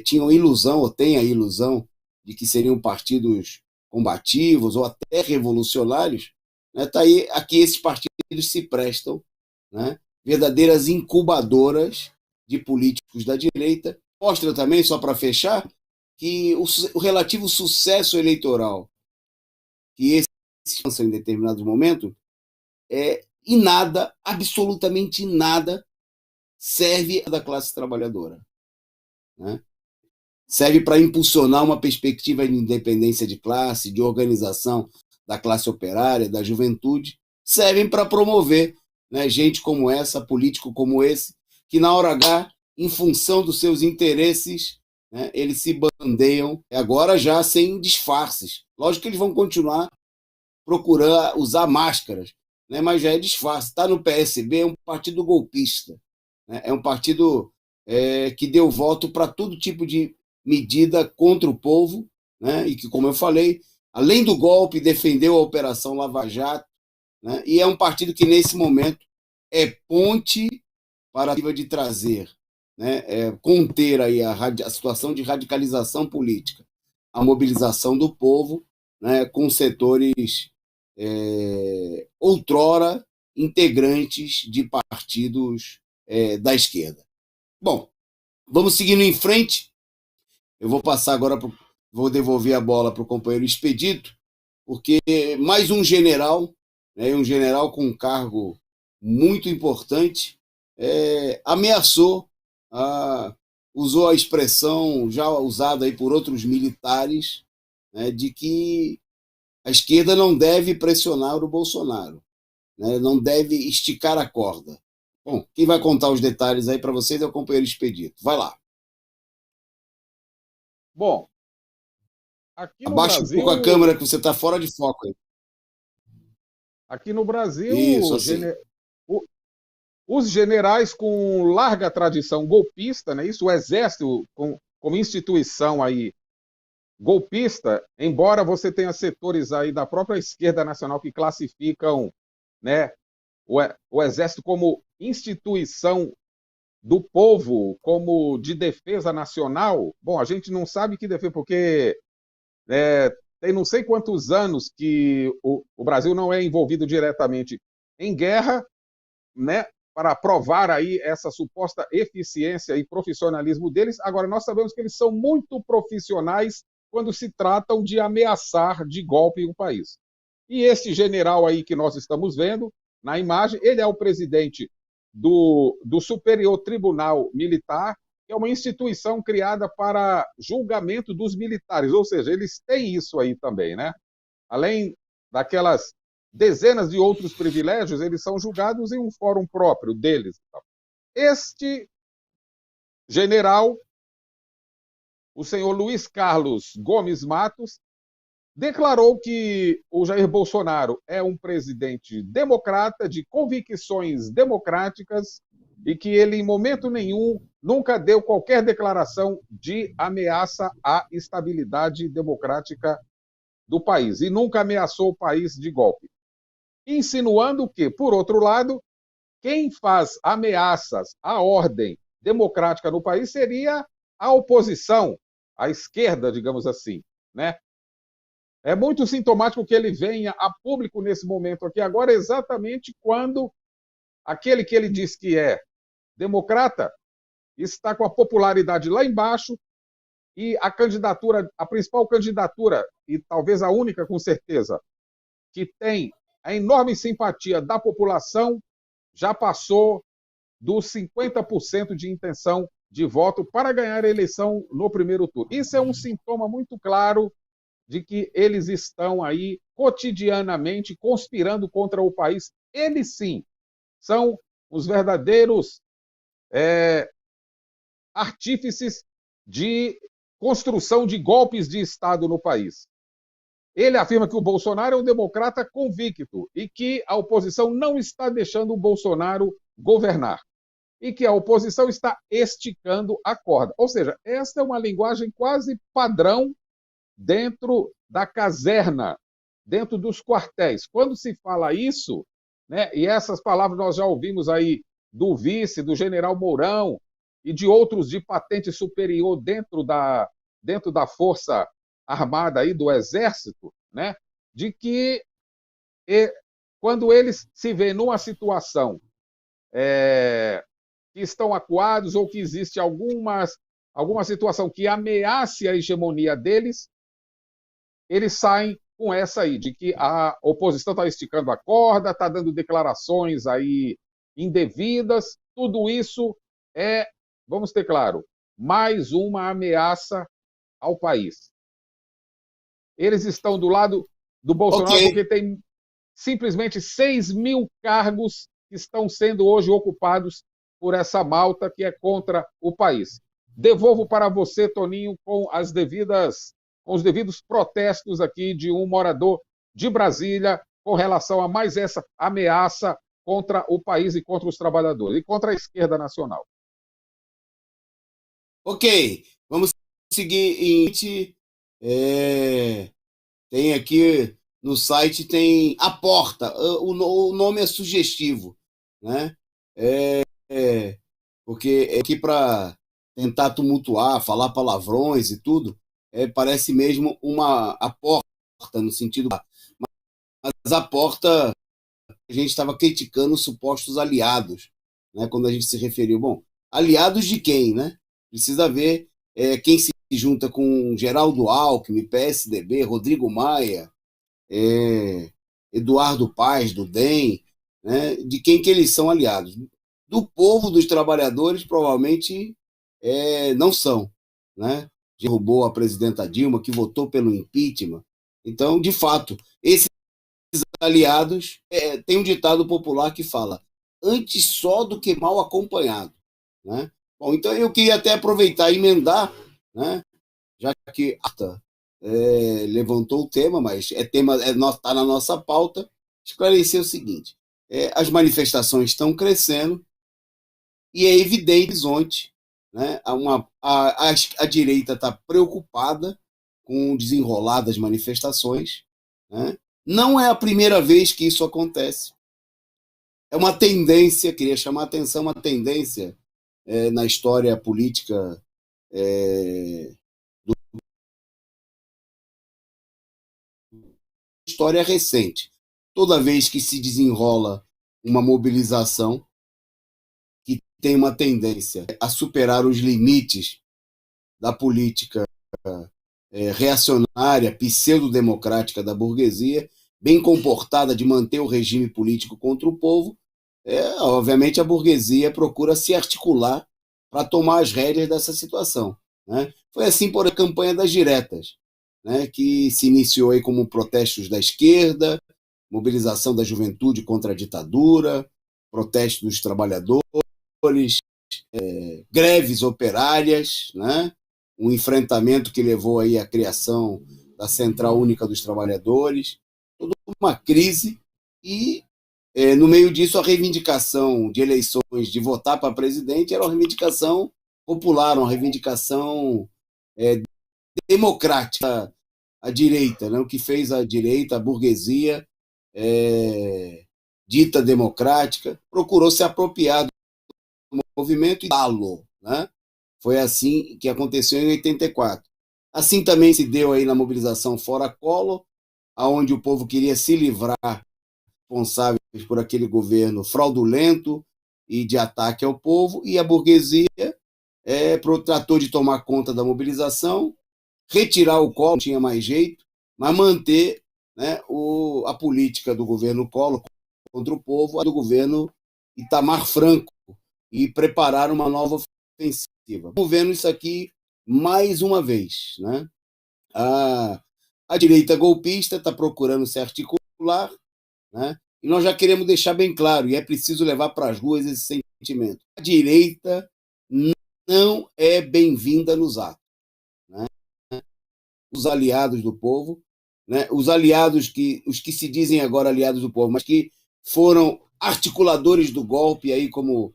A: tinham ilusão, ou têm a ilusão, de que seriam partidos combativos ou até revolucionários, né? Tá aí, aqui esses partidos se prestam, né? Verdadeiras incubadoras de políticos da direita. Mostra também, só para fechar, que o relativo sucesso eleitoral que esses alcançam em determinado momento em nada, absolutamente nada, serve da classe trabalhadora, né? Serve para impulsionar uma perspectiva de independência de classe, de organização da classe operária, da juventude, servem para promover, né, gente como essa, político como esse, que na hora H, em função dos seus interesses, né, eles se bandeiam, agora já sem disfarces. Lógico que eles vão continuar procurando usar máscaras, né, mas já é disfarce. Está no PSB, é um partido golpista, né, é um partido que deu voto para todo tipo de medida contra o povo, né, e que, como eu falei, além do golpe, defendeu a Operação Lava Jato, né, e é um partido que, nesse momento, é ponte para a tentativa de trazer, né, conter aí a situação de radicalização política, a mobilização do povo, né, com setores outrora integrantes de partidos da esquerda. Bom, vamos seguindo em frente. Eu vou passar agora, vou devolver a bola para o companheiro Expedito, porque mais um general, né, um general com um cargo muito importante, ameaçou, usou a expressão já usada aí por outros militares, né, de que a esquerda não deve pressionar o Bolsonaro, né, não deve esticar a corda. Bom, quem vai contar os detalhes aí para vocês é o companheiro Expedito. Vai lá.
B: Bom, aqui no
A: Abaixa
B: Brasil,
A: um pouco a câmera que você está fora de foco aí.
B: Aqui no Brasil,
A: Isso, assim.
B: Os generais com larga tradição golpista, né, isso, o Exército como instituição aí golpista, embora você tenha setores aí da própria esquerda nacional que classificam, né, o Exército como instituição do povo, como de defesa nacional. Bom, a gente não sabe que defesa, porque tem não sei quantos anos que o Brasil não é envolvido diretamente em guerra, né, para provar aí essa suposta eficiência e profissionalismo deles. Agora, nós sabemos que eles são muito profissionais quando se tratam de ameaçar de golpe o país. E esse general aí que nós estamos vendo na imagem, ele é o presidente do Superior Tribunal Militar, que é uma instituição criada para julgamento dos militares, ou seja, eles têm isso aí também, né? Além daquelas dezenas de outros privilégios, eles são julgados em um fórum próprio deles. Este general, o senhor Luiz Carlos Gomes Matos, declarou que o Jair Bolsonaro é um presidente democrata, de convicções democráticas, e que ele, em momento nenhum, nunca deu qualquer declaração de ameaça à estabilidade democrática do país, e nunca ameaçou o país de golpe. Insinuando que, por outro lado, quem faz ameaças à ordem democrática no país seria a oposição, a esquerda, digamos assim. né? É muito sintomático que ele venha a público nesse momento aqui agora, exatamente quando aquele que ele diz que é democrata está com a popularidade lá embaixo e a candidatura, a principal candidatura, e talvez a única com certeza, que tem a enorme simpatia da população, já passou dos 50% de intenção de voto para ganhar a eleição no primeiro turno. Isso é um sintoma muito claro de que eles estão aí cotidianamente conspirando contra o país. Eles sim são os verdadeiros artífices de construção de golpes de Estado no país. Ele afirma que o Bolsonaro é um democrata convicto e que a oposição não está deixando o Bolsonaro governar e que a oposição está esticando a corda. Ou seja, esta é uma linguagem quase padrão dentro da caserna, dentro dos quartéis. Quando se fala isso, né, e essas palavras nós já ouvimos aí do vice, do general Mourão e de outros de patente superior dentro da Força Armada aí, do Exército, né, de que quando eles se veem numa situação que estão acuados ou que existe alguma situação que ameace a hegemonia deles, eles saem com essa aí, de que a oposição está esticando a corda, está dando declarações aí indevidas, tudo isso é, vamos ter claro, mais uma ameaça ao país. Eles estão do lado do Bolsonaro porque tem simplesmente 6 mil cargos que estão sendo hoje ocupados por essa malta que é contra o país. Devolvo para você, Toninho, com os devidos protestos aqui de um morador de Brasília com relação a mais essa ameaça contra o país e contra os trabalhadores e contra a esquerda nacional.
A: Ok, vamos seguir tem aqui no site, tem a porta, o nome é sugestivo, né? Porque é aqui para tentar tumultuar, falar palavrões e tudo, parece mesmo a porta, no sentido... Mas a porta, a gente estava criticando os supostos aliados, né? Quando a gente se referiu, bom, aliados de quem, né? Precisa ver quem se junta com Geraldo Alckmin, PSDB, Rodrigo Maia, Eduardo Paes, do DEM, né? De quem que eles são aliados. Do povo, dos trabalhadores, provavelmente não são, né? Derrubou a presidenta Dilma, que votou pelo impeachment. Então, de fato, esses aliados, tem um ditado popular que fala: antes só do que mal acompanhado, né? Bom, então eu queria até aproveitar e emendar, né? Já que levantou o tema, mas está na nossa pauta, esclarecer o seguinte: as manifestações estão crescendo e é evidente o horizonte, né? A direita está preocupada com o desenrolar das manifestações, né? Não é a primeira vez que isso acontece. É uma tendência, queria chamar a atenção, uma tendência na história política história recente. Toda vez que se desenrola uma mobilização que tem uma tendência a superar os limites da política reacionária, pseudo-democrática da burguesia, bem comportada de manter o regime político contra o povo, obviamente a burguesia procura se articular para tomar as rédeas dessa situação, né? Foi assim por a campanha das diretas, né, que se iniciou aí como protestos da esquerda, mobilização da juventude contra a ditadura, protestos dos trabalhadores, greves operárias, né, um enfrentamento que levou aí à criação da Central Única dos Trabalhadores, toda uma crise e, no meio disso, a reivindicação de eleições, de votar para presidente, era uma reivindicação popular, uma reivindicação democrática. A direita, né? O que fez a direita, a burguesia dita democrática, procurou se apropriar do movimento e dá-lo, né? Foi assim que aconteceu em 84. Assim também se deu aí na mobilização Fora Collor, aonde o povo queria se livrar responsáveis por aquele governo fraudulento e de ataque ao povo, e a burguesia tratou de tomar conta da mobilização, retirar o Collor, não tinha mais jeito, mas manter, né, a política do governo Collor contra o povo, a do governo Itamar Franco, e preparar uma nova ofensiva. Estamos vendo isso aqui mais uma vez. Né? A direita golpista está procurando se articular, né? E nós já queremos deixar bem claro, e é preciso levar para as ruas esse sentimento. A direita não é bem-vinda nos atos. Né? Os aliados do povo, né? Os que se dizem agora aliados do povo, mas que foram articuladores do golpe, aí como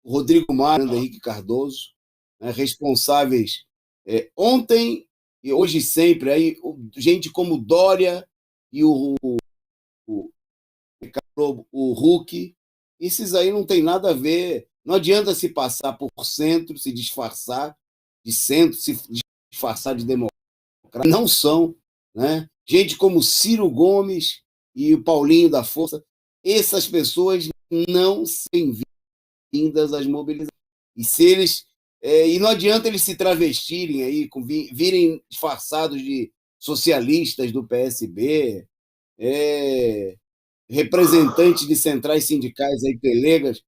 A: o Rodrigo Maia, Henrique Cardoso, né? Responsáveis ontem e hoje e sempre, aí, gente como Dória e o Huck, esses aí não tem nada a ver. Não adianta se passar por centro, se disfarçar de centro, se disfarçar de democrata. Não são. Né? Gente como Ciro Gomes e o Paulinho da Força, essas pessoas não são bem-vindas às mobilizações. E se eles e não adianta eles se travestirem aí, virem disfarçados de socialistas do PSB, representantes de centrais sindicais aí, pelegas,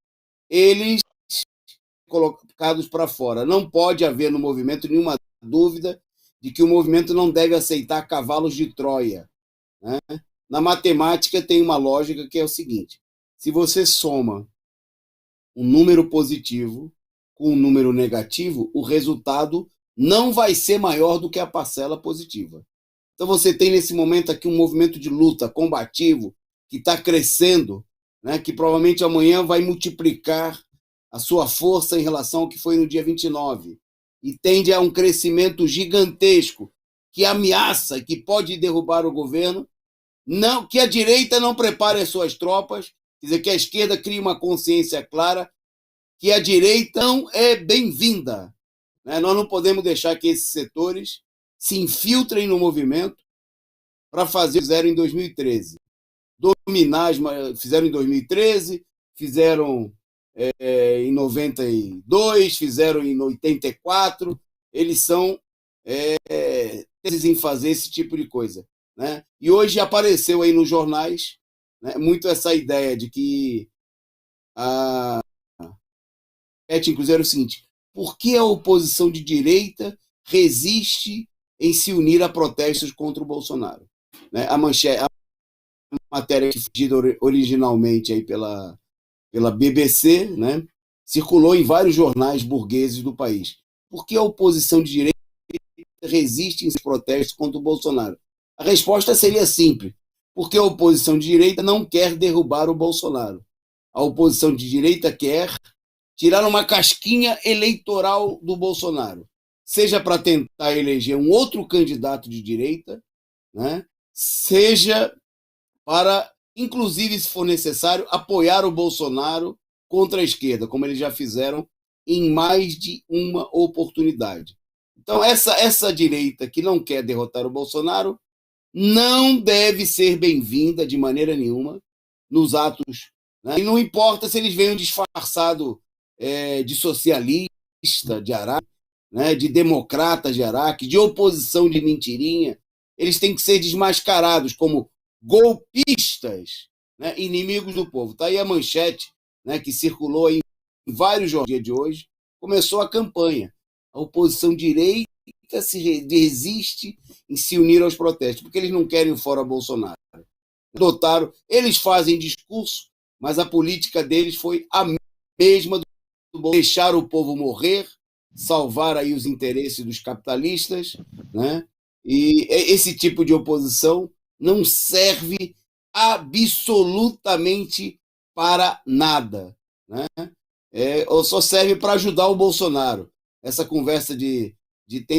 A: eles colocados para fora. Não pode haver no movimento nenhuma dúvida de que o movimento não deve aceitar cavalos de Troia. Né? Na matemática tem uma lógica que é o seguinte: se você soma um número positivo com um número negativo, o resultado não vai ser maior do que a parcela positiva. Então você tem nesse momento aqui um movimento de luta combativo que está crescendo, né, que provavelmente amanhã vai multiplicar a sua força em relação ao que foi no dia 29, e tende a um crescimento gigantesco que ameaça, que pode derrubar o governo, não, que a direita não prepare as suas tropas, quer dizer, que a esquerda crie uma consciência clara que a direita não é bem-vinda. Né? Nós não podemos deixar que esses setores se infiltrem no movimento para fazer o que fizeram em 2013. Dominar, fizeram em 2013, fizeram em 92, fizeram em 84, eles são em fazer esse tipo de coisa. Né? E hoje apareceu aí nos jornais, né, muito essa ideia de que inclusive era o seguinte: por que a oposição de direita resiste em se unir a protestos contra o Bolsonaro? Né? A matéria que foi originalmente aí pela BBC, né, circulou em vários jornais burgueses do país. Por que a oposição de direita resiste em seus protestos contra o Bolsonaro? A resposta seria simples: porque a oposição de direita não quer derrubar o Bolsonaro. A oposição de direita quer tirar uma casquinha eleitoral do Bolsonaro, seja para tentar eleger um outro candidato de direita, né, seja para, inclusive, se for necessário, apoiar o Bolsonaro contra a esquerda, como eles já fizeram em mais de uma oportunidade. Então, essa direita que não quer derrotar o Bolsonaro não deve ser bem-vinda de maneira nenhuma nos atos. Né? E não importa se eles venham disfarçados de socialista de Araque, né, de democrata de Araque, de oposição de mentirinha, eles têm que ser desmascarados como golpistas, né, inimigos do povo. Está aí a manchete, né, que circulou em vários jornais de hoje, começou a campanha. A oposição direita resiste em se unir aos protestos, porque eles não querem fora Bolsonaro. Eles fazem discurso, mas a política deles foi a mesma do deixar o povo morrer, salvar aí os interesses dos capitalistas, né? E esse tipo de oposição não serve absolutamente para nada, né? Ou só serve para ajudar o Bolsonaro. Essa conversa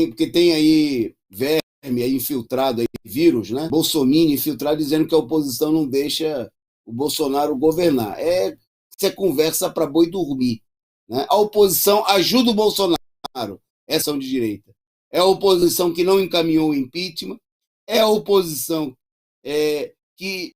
A: porque tem aí verme aí infiltrado, aí, vírus, né? Bolsominion infiltrado dizendo que a oposição não deixa o Bolsonaro governar. Isso é conversa para boi dormir. Né? A oposição ajuda o Bolsonaro, essa é de direita. é a oposição que não encaminhou o impeachment, é a oposição que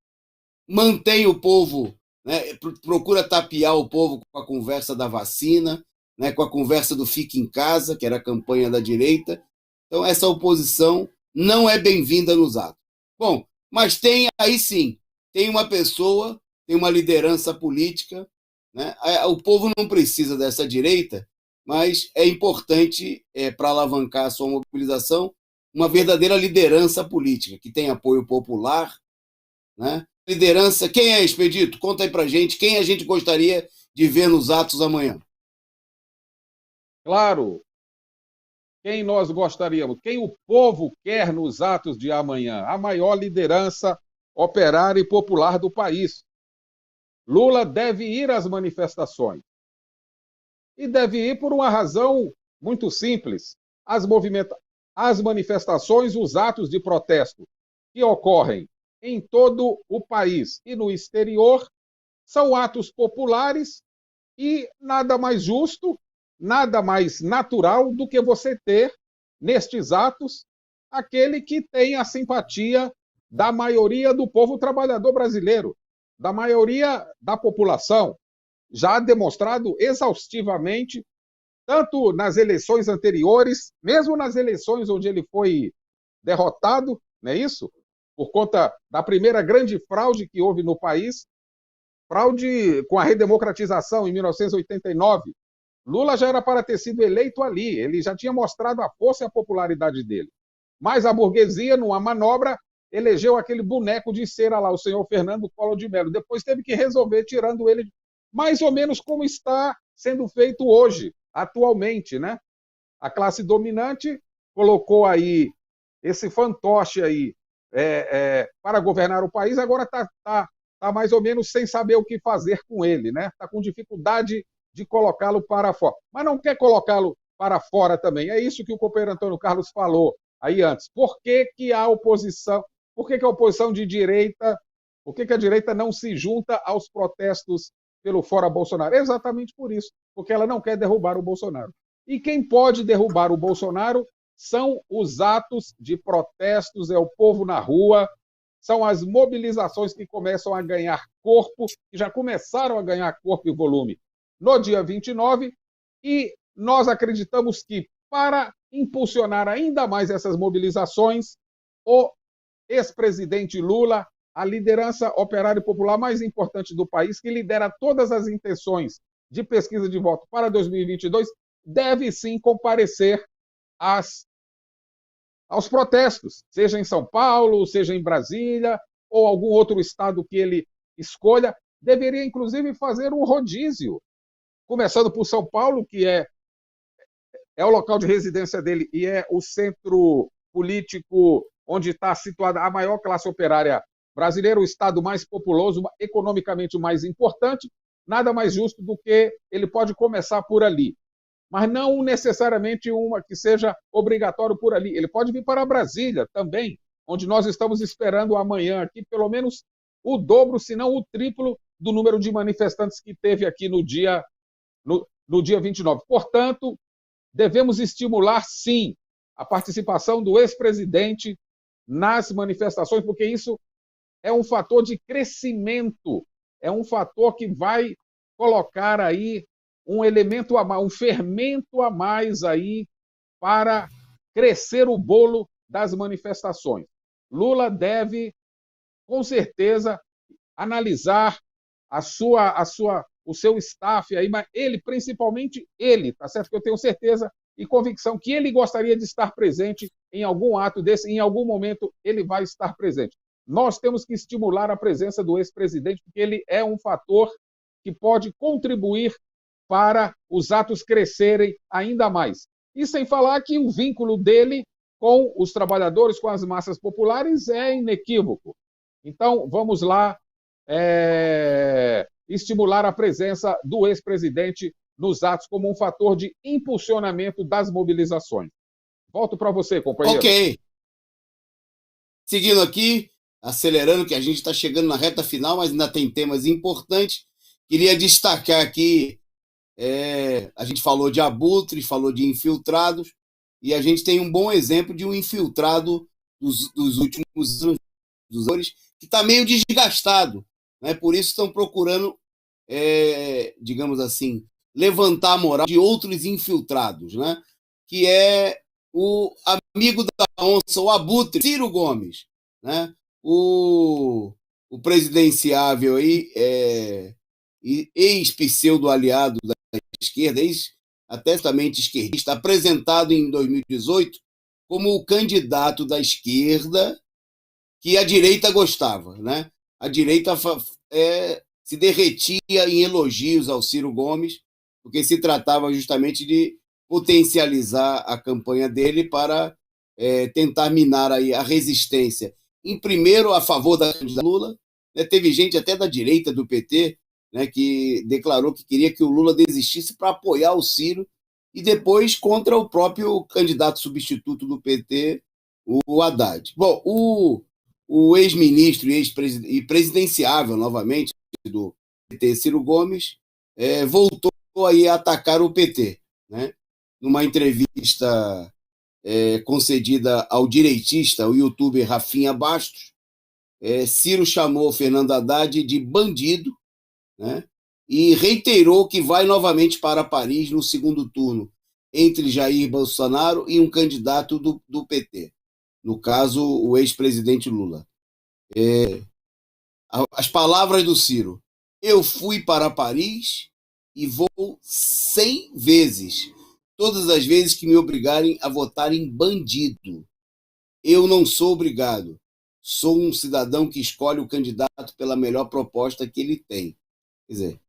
A: mantém o povo, né, procura tapear o povo com a conversa da vacina, né, com a conversa do fique em casa, que era a campanha da direita. Então, essa oposição não é bem-vinda nos atos. Bom, mas aí sim, tem uma pessoa, tem uma liderança política, né? O povo não precisa dessa direita, mas é importante, para alavancar a sua mobilização, uma verdadeira liderança política, que tem apoio popular, né? Liderança, quem é, Expedito? Conta aí pra gente, quem a gente gostaria de ver nos atos amanhã?
B: Claro, quem nós gostaríamos, quem o povo quer nos atos de amanhã? A maior liderança operária e popular do país. Lula deve ir às manifestações. E deve ir por uma razão muito simples. As manifestações, os atos de protesto que ocorrem em todo o país e no exterior são atos populares e nada mais justo, nada mais natural do que você ter, nestes atos, aquele que tem a simpatia da maioria do povo trabalhador brasileiro, da maioria da população, já demonstrado exaustivamente, tanto nas eleições anteriores, mesmo nas eleições onde ele foi derrotado, não é isso? Por conta da primeira grande fraude que houve no país, fraude com a redemocratização em 1989. Lula já era para ter sido eleito ali, ele já tinha mostrado a força e a popularidade dele. Mas a burguesia, numa manobra, elegeu aquele boneco de cera lá, o senhor Fernando Collor de Mello. Depois teve que resolver tirando ele, mais ou menos como está sendo feito hoje, atualmente, né? A classe dominante colocou aí esse fantoche aí para governar o país, agora está mais ou menos sem saber o que fazer com ele, né? Está com dificuldade de colocá-lo para fora. Mas não quer colocá-lo para fora também. É isso que o companheiro Antônio Carlos falou aí antes. Por que a oposição, por que a oposição de direita, por que a direita não se junta aos protestos pelo fora Bolsonaro? É exatamente por isso, porque ela não quer derrubar o Bolsonaro. E quem pode derrubar o Bolsonaro são os atos de protestos, é o povo na rua, são as mobilizações que começam a ganhar corpo, que já começaram a ganhar corpo e volume no dia 29, e nós acreditamos que, para impulsionar ainda mais essas mobilizações, o ex-presidente Lula, a liderança operária e popular mais importante do país, que lidera todas as intenções de pesquisa de voto para 2022, deve sim comparecer aos protestos, seja em São Paulo, seja em Brasília, ou algum outro estado que ele escolha. Deveria, inclusive, fazer um rodízio, começando por São Paulo, que é o local de residência dele e é o centro político onde está situada a maior classe operária brasileira, o estado mais populoso, economicamente o mais importante. Nada mais justo do que ele pode começar por ali. Mas não necessariamente uma que seja obrigatório por ali. Ele pode vir para Brasília também, onde nós estamos esperando amanhã aqui pelo menos o dobro, se não o triplo, do número de manifestantes que teve aqui no dia 29. Portanto, devemos estimular, sim, a participação do ex-presidente nas manifestações, porque isso é um fator de crescimento, é um fator que vai colocar aí um elemento a mais, um fermento a mais aí para crescer o bolo das manifestações. Lula deve, com certeza, analisar o seu staff aí, mas ele, principalmente ele, tá certo? Que eu tenho certeza e convicção que ele gostaria de estar presente em algum ato desse, em algum momento ele vai estar presente. Nós temos que estimular a presença do ex-presidente, porque ele é um fator que pode contribuir para os atos crescerem ainda mais. E sem falar que o vínculo dele com os trabalhadores, com as massas populares, é inequívoco. Então, vamos lá estimular a presença do ex-presidente nos atos como um fator de impulsionamento das mobilizações. Volto para você, companheiro.
A: Ok. Seguindo aqui, acelerando, que a gente está chegando na reta final, mas ainda tem temas importantes. Queria destacar aqui, a gente falou de abutres, falou de infiltrados, e a gente tem um bom exemplo de um infiltrado dos últimos anos, que está meio desgastado, né? Por isso estão procurando, digamos assim, levantar a moral de outros infiltrados, né? Que é o amigo da onça, o abutre, Ciro Gomes, né? O presidenciável aí, ex-pseudo-aliado da esquerda, atestamente esquerdista, apresentado em 2018 como o candidato da esquerda que a direita gostava, né? A direita se derretia em elogios ao Ciro Gomes, porque se tratava justamente de potencializar a campanha dele para tentar minar aí a resistência. Em primeiro, a favor da candidatura Lula, né? Teve gente até da direita do PT, né, que declarou que queria que o Lula desistisse para apoiar o Ciro, e depois contra o próprio candidato substituto do PT, o Haddad. Bom, o ex-ministro e presidenciável, novamente, do PT, Ciro Gomes, voltou aí a atacar o PT, né? Numa entrevista concedida ao direitista, o youtuber Rafinha Bastos, Ciro chamou Fernando Haddad de bandido, né? E reiterou que vai novamente para Paris no segundo turno, entre Jair Bolsonaro e um candidato do PT, no caso, o ex-presidente Lula. As palavras do Ciro: eu fui para Paris e vou 100 vezes, todas as vezes que me obrigarem a votar em bandido. Eu não sou obrigado, sou um cidadão que escolhe o candidato pela melhor proposta que ele tem. Quer dizer,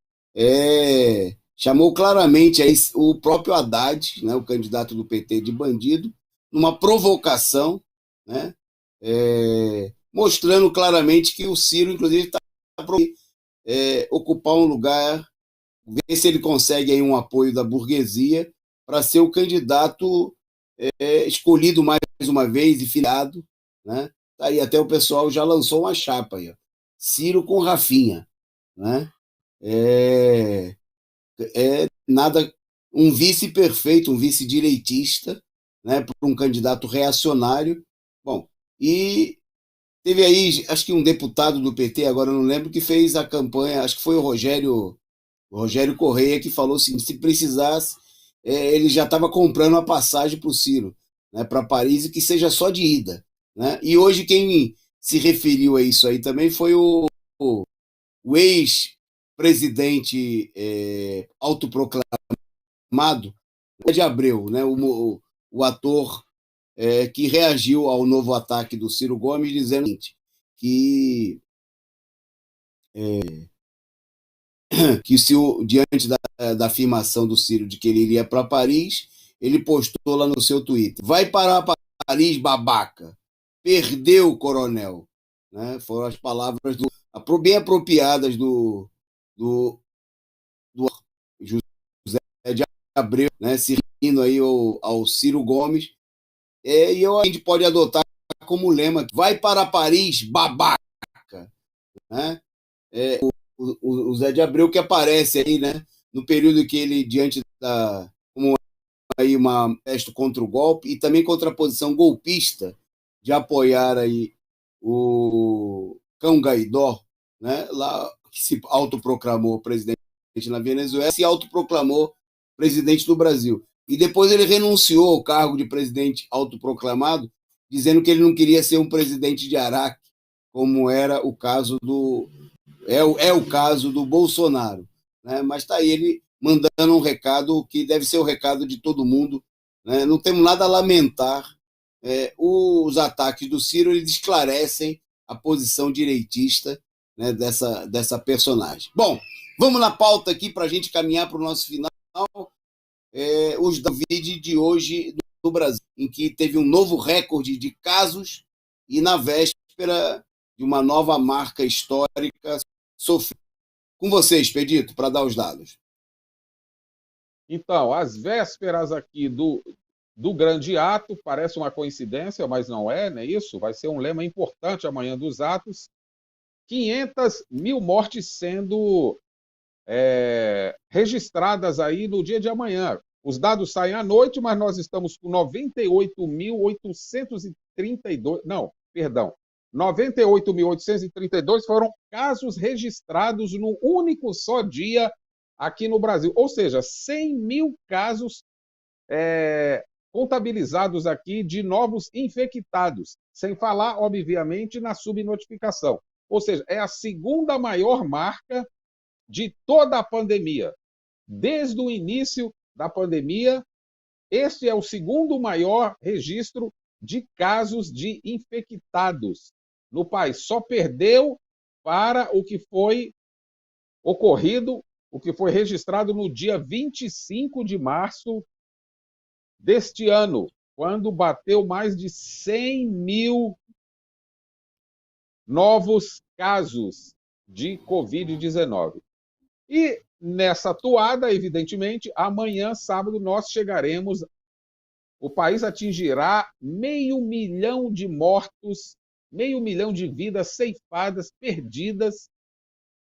A: chamou claramente aí o próprio Haddad, né, o candidato do PT, de bandido, numa provocação, né, mostrando claramente que o Ciro, inclusive, está para ocupar um lugar, ver se ele consegue aí um apoio da burguesia para ser o candidato escolhido mais uma vez e filiado, né? Aí até o pessoal já lançou uma chapa aí, ó. Ciro com Rafinha, né? Nada, um vice perfeito, um vice direitista, né, para um candidato reacionário. Bom, e teve aí, acho que um deputado do PT, agora eu não lembro, que fez a campanha, acho que foi o Rogério Correia, que falou assim, se precisasse, ele já estava comprando a passagem para o Ciro, né, para Paris, e que seja só de ida, né? E hoje quem se referiu a isso aí também foi o ex-presidente autoproclamado de Abreu, né, o ator que reagiu ao novo ataque do Ciro Gomes, dizendo que se diante da afirmação do Ciro de que ele iria para Paris, ele postou lá no seu Twitter: vai para Paris, babaca, perdeu o coronel, né? Foram as palavras bem apropriadas do José de Abreu, né, se referindo aí ao Ciro Gomes, e a gente pode adotar como lema: vai para Paris, babaca, né? O Zé de Abreu, que aparece aí, né, no período que ele, diante como aí uma gesto contra o golpe e também contra a posição golpista de apoiar aí o Cão Guaidó, né, lá, que se autoproclamou presidente na Venezuela, se autoproclamou presidente do Brasil. E depois ele renunciou ao cargo de presidente autoproclamado, dizendo que ele não queria ser um presidente de Araque, como era o caso o caso do Bolsonaro, né? Mas está aí ele mandando um recado que deve ser o recado de todo mundo, né? Não temos nada a lamentar. Os ataques do Ciro, eles esclarecem a posição direitista, né, dessa personagem. Bom, vamos na pauta aqui para a gente caminhar para o nosso final. Os da Covid de hoje no Brasil, em que teve um novo recorde de casos e na véspera de uma nova marca histórica sofrida. Com você, Expedito, para dar os dados.
B: Então, às vésperas aqui do grande ato, parece uma coincidência, mas não é, não é isso? Vai ser um lema importante amanhã dos atos. 500 mil mortes sendo registradas aí no dia de amanhã. Os dados saem à noite, mas nós estamos com 98.832, não, perdão, 98.832 foram casos registrados num único só dia aqui no Brasil. Ou seja, 100 mil casos contabilizados aqui de novos infectados, sem falar, obviamente, na subnotificação. Ou seja, é a segunda maior marca de toda a pandemia. Desde o início da pandemia, este é o segundo maior registro de casos de infectados no país. Só perdeu para o que foi ocorrido, o que foi registrado no dia 25 de março deste ano, quando bateu mais de 100 mil novos casos de Covid-19. E nessa toada, evidentemente, amanhã, sábado, nós chegaremos, o país atingirá 500 mil de mortos, 500 mil de vidas ceifadas, perdidas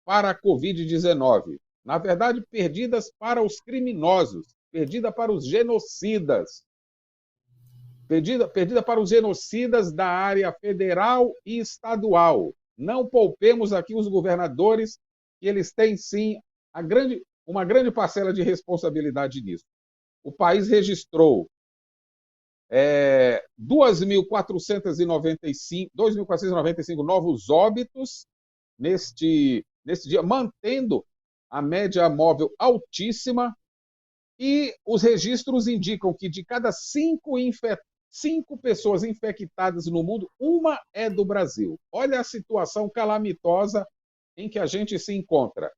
B: para a Covid-19. Na verdade, perdidas para os criminosos, perdida para os genocidas, perdida para os genocidas da área federal e estadual. Não poupemos aqui os governadores, que eles têm, sim, uma grande parcela de responsabilidade nisso. O país registrou 2.495 novos óbitos neste dia, mantendo a média móvel altíssima, e os registros indicam que de cada 5 pessoas infectadas no mundo, uma é do Brasil. Olha a situação calamitosa em que a gente se encontra.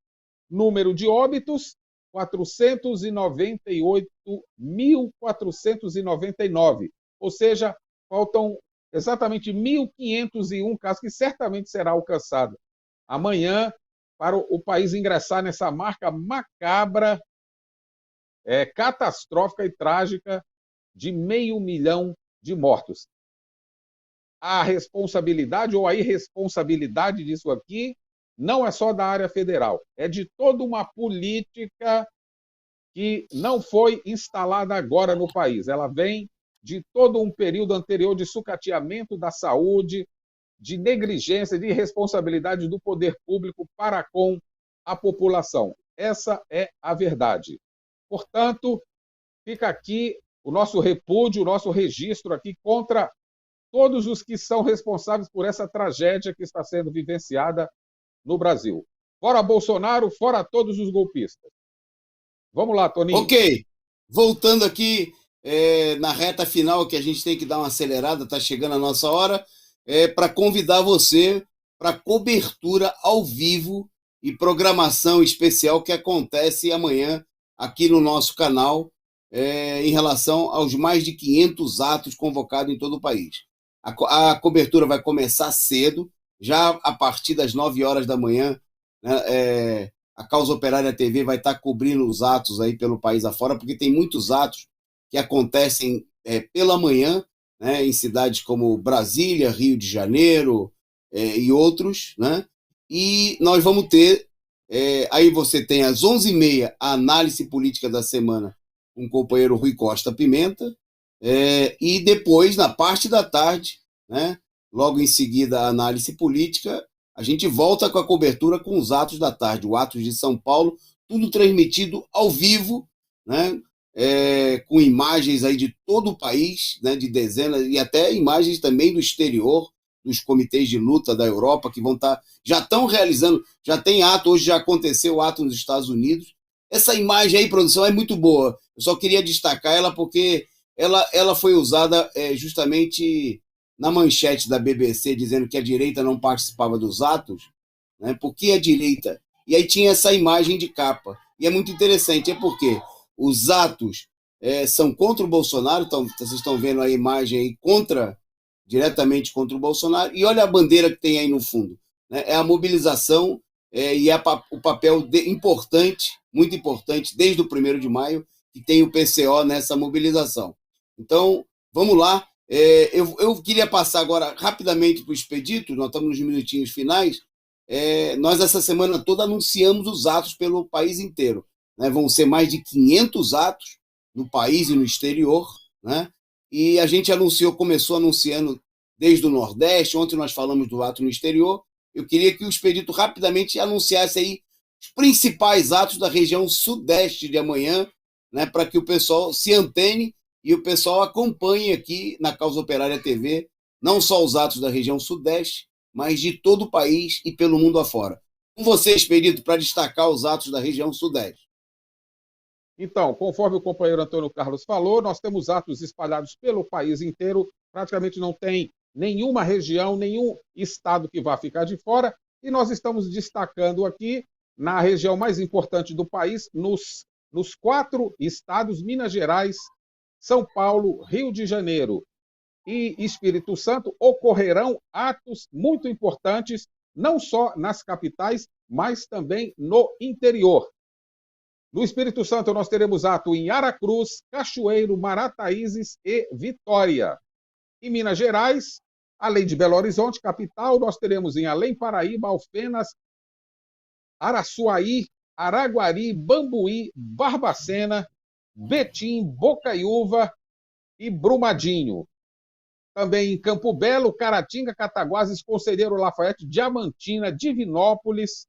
B: Número de óbitos, 498.499. Ou seja, faltam exatamente 1.501 casos, que certamente será alcançado amanhã, para o país ingressar nessa marca macabra, catastrófica e trágica de 500 mil de mortos. A responsabilidade ou a irresponsabilidade disso aqui não é só da área federal, é de toda uma política que não foi instalada agora no país. Ela vem de todo um período anterior de sucateamento da saúde, de negligência, de irresponsabilidade do poder público para com a população. Essa é a verdade. Portanto, fica aqui o nosso repúdio, o nosso registro aqui contra todos os que são responsáveis por essa tragédia que está sendo vivenciada no Brasil. Fora Bolsonaro, fora todos os golpistas. Vamos lá, Toninho.
A: Ok. Voltando aqui na reta final, que a gente tem que dar uma acelerada, está chegando a nossa hora, para convidar você para cobertura ao vivo e programação especial que acontece amanhã aqui no nosso canal, em relação aos mais de 500 atos convocados em todo o país. A cobertura vai começar cedo, já a partir das 9 horas da manhã, né, a Causa Operária TV vai estar cobrindo os atos aí pelo país afora, porque tem muitos atos que acontecem pela manhã, né, em cidades como Brasília, Rio de Janeiro e outros, né? E nós vamos ter, aí você tem às 11h30 a análise política da semana com o companheiro Rui Costa Pimenta, e depois, na parte da tarde, né, logo em seguida a análise política, a gente volta com a cobertura com os atos da tarde, o Atos de São Paulo, tudo transmitido ao vivo, né, com imagens aí de todo o país, né, de dezenas, e até imagens também do exterior, dos comitês de luta da Europa, que vão estar, já estão realizando, já tem ato, hoje já aconteceu o ato nos Estados Unidos. Essa imagem aí, produção, é muito boa. Eu só queria destacar ela porque ela foi usada justamente na manchete da BBC, dizendo que a direita não participava dos atos, né? Por que a direita? E aí tinha essa imagem de capa. E é muito interessante, porque os atos são contra o Bolsonaro, então vocês estão vendo a imagem aí diretamente contra o Bolsonaro, e olha a bandeira que tem aí no fundo, né? É a mobilização e o papel importante, muito importante, desde o 1º de maio, que tem o PCO nessa mobilização. Então, vamos lá. Eu queria passar agora rapidamente para o Expedito, nós estamos nos minutinhos finais. Nós, essa semana toda, anunciamos os atos pelo país inteiro, né? Vão ser mais de 500 atos, no país e no exterior, né? E a gente começou anunciando desde o Nordeste. Ontem nós falamos do ato no exterior. Eu queria que o Expedito rapidamente anunciasse aí os principais atos da região Sudeste de amanhã, né, para que o pessoal se antene e o pessoal acompanhe aqui na Causa Operária TV, não só os atos da região Sudeste, mas de todo o país e pelo mundo afora. Com você, Expedito, para destacar os atos da região Sudeste.
B: Então, conforme o companheiro Antônio Carlos falou, nós temos atos espalhados pelo país inteiro, praticamente não tem nenhuma região, nenhum estado que vá ficar de fora, e nós estamos destacando aqui na região mais importante do país, nos 4 estados, Minas Gerais, São Paulo, Rio de Janeiro e Espírito Santo, ocorrerão atos muito importantes, não só nas capitais, mas também no interior. No Espírito Santo, nós teremos ato em Aracruz, Cachoeiro, Marataízes e Vitória. Em Minas Gerais, além de Belo Horizonte, capital, nós teremos em Além Paraíba, Alfenas, Araçuaí, Araguari, Bambuí, Barbacena, Betim, Bocaiúva e Brumadinho. Também em Campo Belo, Caratinga, Cataguases, Conselheiro Lafayette, Diamantina, Divinópolis,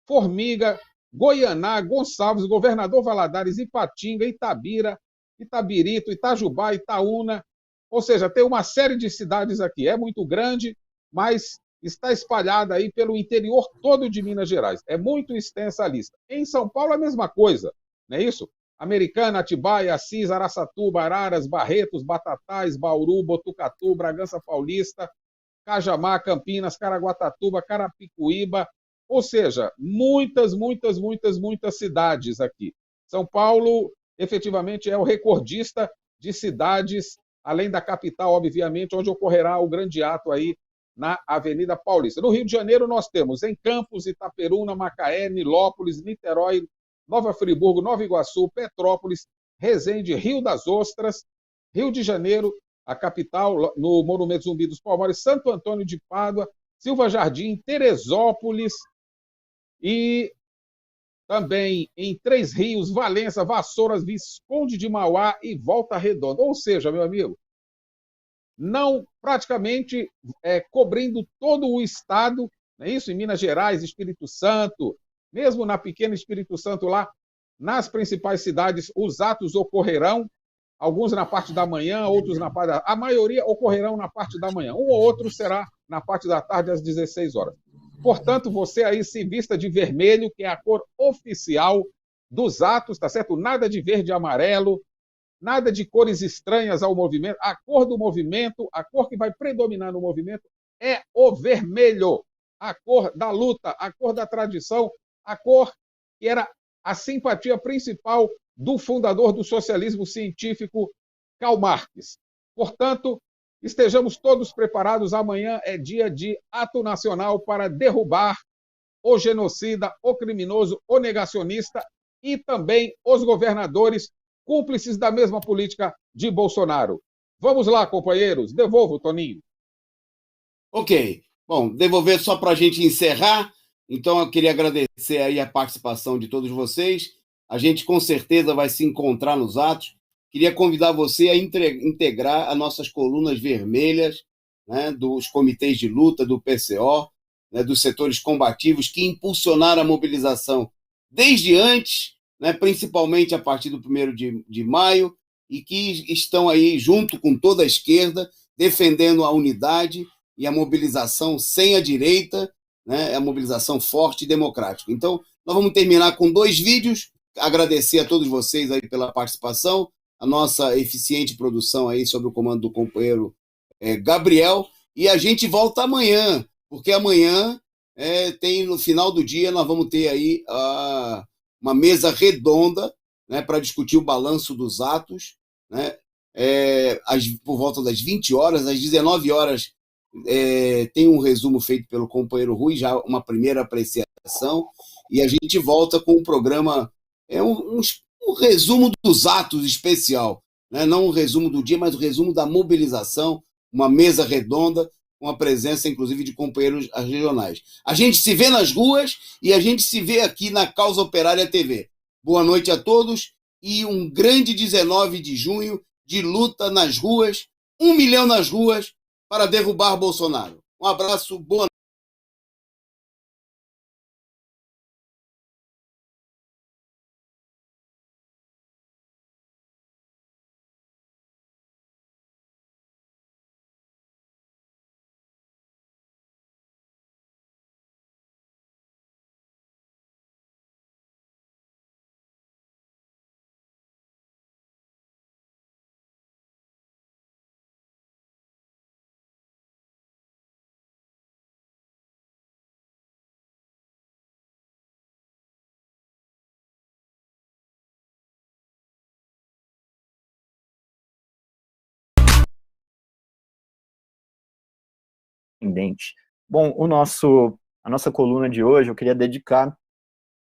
B: Formiga, Goianá, Gonçalves, Governador Valadares, Ipatinga, Itabira, Itabirito, Itajubá, Itaúna. Ou seja, tem uma série de cidades aqui. É muito grande, mas está espalhada aí pelo interior todo de Minas Gerais. É muito extensa a lista. Em São Paulo, a mesma coisa, não é isso? Americana, Atibaia, Assis, Araçatuba, Araras, Barretos, Batatais, Bauru, Botucatu, Bragança Paulista, Cajamar, Campinas, Caraguatatuba, Carapicuíba, ou seja, muitas cidades aqui. São Paulo, efetivamente, é o recordista de cidades, além da capital, obviamente, onde ocorrerá o grande ato aí na Avenida Paulista. No Rio de Janeiro, nós temos em Campos, Itaperuna, Macaé, Nilópolis, Niterói, Nova Friburgo, Nova Iguaçu, Petrópolis, Resende, Rio das Ostras, Rio de Janeiro, a capital, no Monumento Zumbi dos Palmares, Santo Antônio de Pádua, Silva Jardim, Teresópolis e também em Três Rios, Valença, Vassouras, Visconde de Mauá e Volta Redonda. Ou seja, meu amigo, não praticamente cobrindo todo o estado, não é isso? Em Minas Gerais, Espírito Santo, mesmo na pequena Espírito Santo lá, nas principais cidades, os atos ocorrerão, alguns na parte da manhã, outros na parte da... A maioria ocorrerão na parte da manhã, um ou outro será na parte da tarde às 16 horas. Portanto, você aí se vista de vermelho, que é a cor oficial dos atos, tá certo? Nada de verde e amarelo, nada de cores estranhas ao movimento. A cor do movimento, a cor que vai predominar no movimento é o vermelho, a cor da luta, a cor da tradição, a cor que era a simpatia principal do fundador do socialismo científico, Karl Marx. Portanto, estejamos todos preparados. Amanhã é dia de ato nacional para derrubar o genocida, o criminoso, o negacionista e também os governadores cúmplices da mesma política de Bolsonaro. Vamos lá, companheiros. Devolvo, Toninho.
A: Ok. Bom, devolver só para a gente encerrar. Então, eu queria agradecer aí a participação de todos vocês. A gente, com certeza, vai se encontrar nos atos. Queria convidar você a integrar as nossas colunas vermelhas, né, dos comitês de luta, do PCO, né, dos setores combativos, que impulsionaram a mobilização desde antes, né, principalmente a partir do 1º de maio, e que estão aí junto com toda a esquerda, defendendo a unidade e a mobilização sem a direita, né, a mobilização forte e democrática. Então, nós vamos terminar com 2 vídeos, agradecer a todos vocês aí pela participação, a nossa eficiente produção aí sob o comando do companheiro Gabriel, e a gente volta amanhã, porque amanhã tem, no final do dia, nós vamos ter aí uma mesa redonda, né, para discutir o balanço dos atos, né, por volta das 20 horas, às 19 horas, tem um resumo feito pelo companheiro Rui, já uma primeira apreciação, e a gente volta com o programa, um resumo dos atos especial, né? Não um resumo do dia, mas o resumo da mobilização, uma mesa redonda, com a presença, inclusive, de companheiros regionais. A gente se vê nas ruas e a gente se vê aqui na Causa Operária TV. Boa noite a todos e um grande 19 de junho de luta nas ruas, 1 milhão nas ruas, para derrubar Bolsonaro. Um abraço, boa
E: independente. Bom, a nossa coluna de hoje eu queria dedicar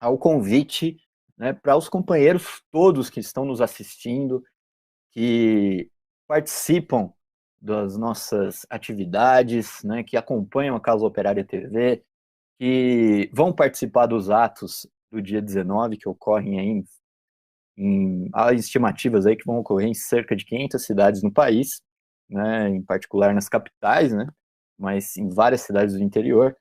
E: ao convite, né, para os companheiros todos que estão nos assistindo, que participam das nossas atividades, né, que acompanham a Causa Operária TV, que vão participar dos atos do dia 19, que ocorrem aí há estimativas aí que vão ocorrer em cerca de 500 cidades no país, né, em particular nas capitais, né, mas em várias cidades do interior,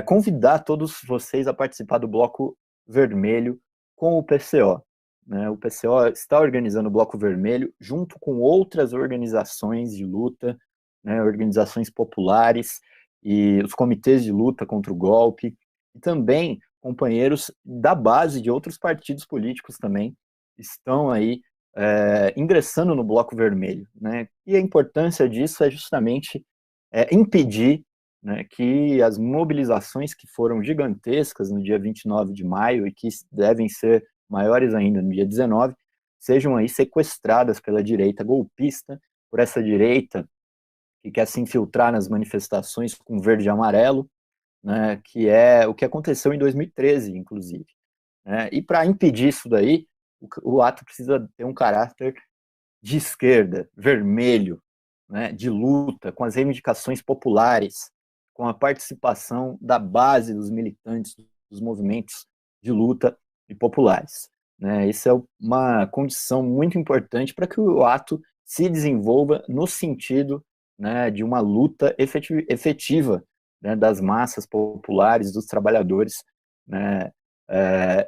E: convidar todos vocês a participar do Bloco Vermelho com o PCO. Né? O PCO está organizando o Bloco Vermelho junto com outras organizações de luta, né, organizações populares e os comitês de luta contra o golpe, e também companheiros da base de outros partidos políticos também estão aí ingressando no Bloco Vermelho. Né? E a importância disso é justamente impedir, né, que as mobilizações que foram gigantescas no dia 29 de maio e que devem ser maiores ainda no dia 19, sejam aí sequestradas pela direita golpista, por essa direita que quer se infiltrar nas manifestações com verde e amarelo, né, que é o que aconteceu em 2013, inclusive. Né? E para impedir isso daí, o ato precisa ter um caráter de esquerda, vermelho, né, de luta, com as reivindicações populares, com a participação da base dos militantes dos movimentos de luta e populares. Né? Isso é uma condição muito importante para que o ato se desenvolva no sentido, né, de uma luta efetiva, né, das massas populares, dos trabalhadores, né,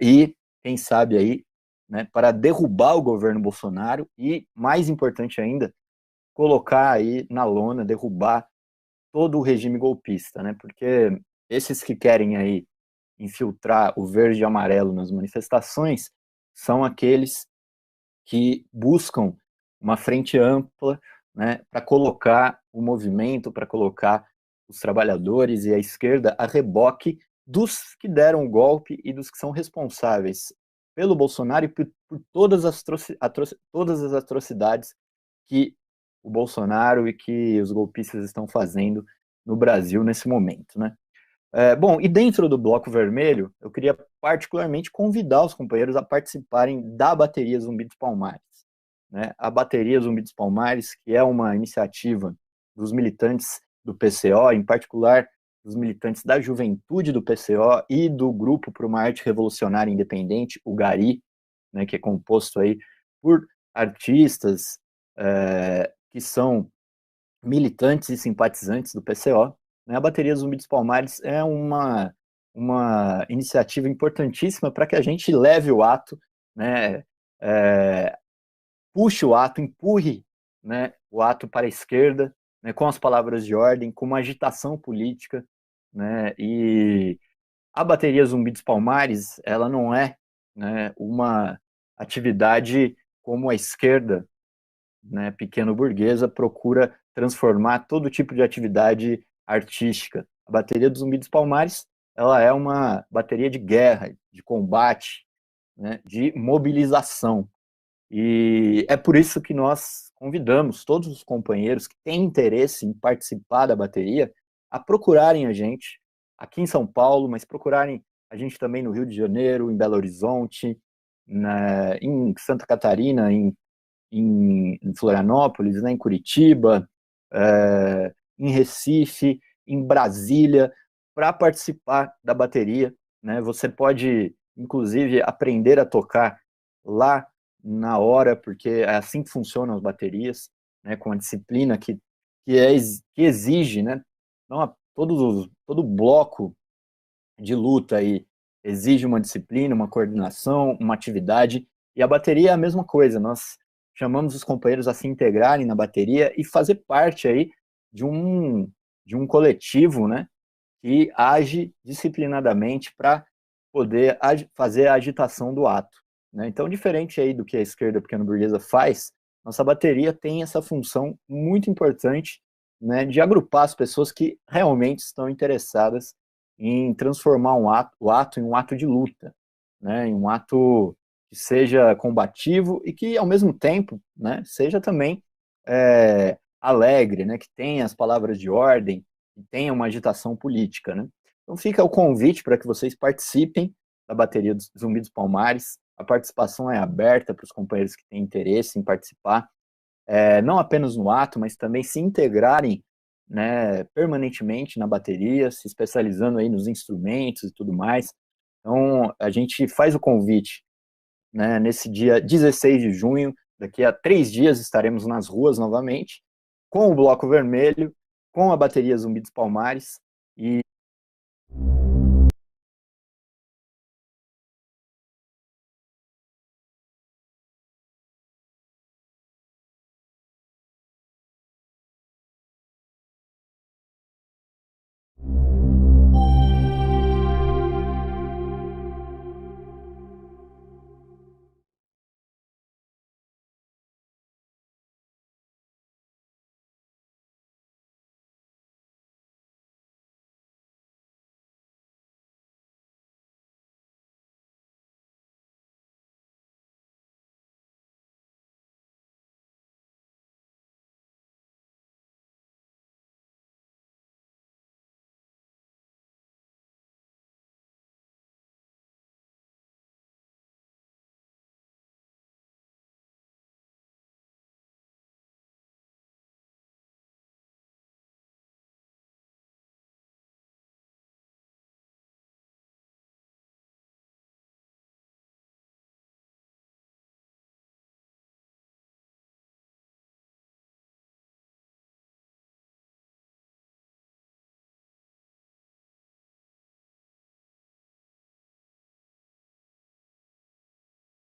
E: e, quem sabe aí, né, para derrubar o governo Bolsonaro e, mais importante ainda, colocar aí na lona, derrubar todo o regime golpista, né? Porque esses que querem aí infiltrar o verde e amarelo nas manifestações são aqueles que buscam uma frente ampla, né, para colocar o movimento, para colocar os trabalhadores e a esquerda a reboque dos que deram o golpe e dos que são responsáveis pelo Bolsonaro e por todas as atrocidades que o Bolsonaro e que os golpistas estão fazendo no Brasil nesse momento, né? Bom, e dentro do Bloco Vermelho, eu queria particularmente convidar os companheiros a participarem da Bateria Zumbi dos Palmares. Né? A Bateria Zumbi dos Palmares, que é uma iniciativa dos militantes do PCO, em particular dos militantes da juventude do PCO e do Grupo para uma Arte Revolucionária Independente, o GARI, né, que é composto aí por artistas que são militantes e simpatizantes do PCO. Né? A Bateria Zumbi dos Palmares é uma iniciativa importantíssima para que a gente leve o ato, né, puxe o ato, empurre, né, o ato para a esquerda, né, com as palavras de ordem, com uma agitação política. Né, e a Bateria Zumbi dos Palmares, ela não é, né, uma atividade como a esquerda, né, pequeno-burguesa, procura transformar todo tipo de atividade artística. A Bateria do Zumbi dos Palmares, ela é uma bateria de guerra, de combate, né, de mobilização. E é por isso que nós convidamos todos os companheiros que têm interesse em participar da bateria a procurarem a gente aqui em São Paulo, mas procurarem a gente também no Rio de Janeiro, em Belo Horizonte, em Santa Catarina, em Florianópolis, né, em Curitiba, em Recife, em Brasília, para participar da bateria. Né? Você pode, inclusive, aprender a tocar lá na hora, porque é assim que funcionam as baterias, né, com a disciplina que exige, né, não, todo bloco de luta aí exige uma disciplina, uma coordenação, uma atividade, e a bateria é a mesma coisa, nós chamamos os companheiros a se integrarem na bateria e fazer parte aí de um coletivo, né, que age disciplinadamente para poder fazer a agitação do ato. Né? Então, diferente aí do que a esquerda pequeno-burguesa faz, nossa bateria tem essa função muito importante, né, de agrupar as pessoas que realmente estão interessadas em transformar o ato em um ato de luta, né, em um ato que seja combativo e que, ao mesmo tempo, né, seja também alegre, né, que tenha as palavras de ordem, que tenha uma agitação política. Né? Então fica o convite para que vocês participem da bateria dos Zumbi dos Palmares. A participação é aberta para os companheiros que têm interesse em participar, não apenas no ato, mas também se integrarem, né, permanentemente na bateria, se especializando aí nos instrumentos e tudo mais. Então, a gente faz o convite, né, nesse dia 16 de junho, daqui a 3 dias estaremos nas ruas novamente, com o Bloco Vermelho, com a bateria Zumbi dos Palmares, e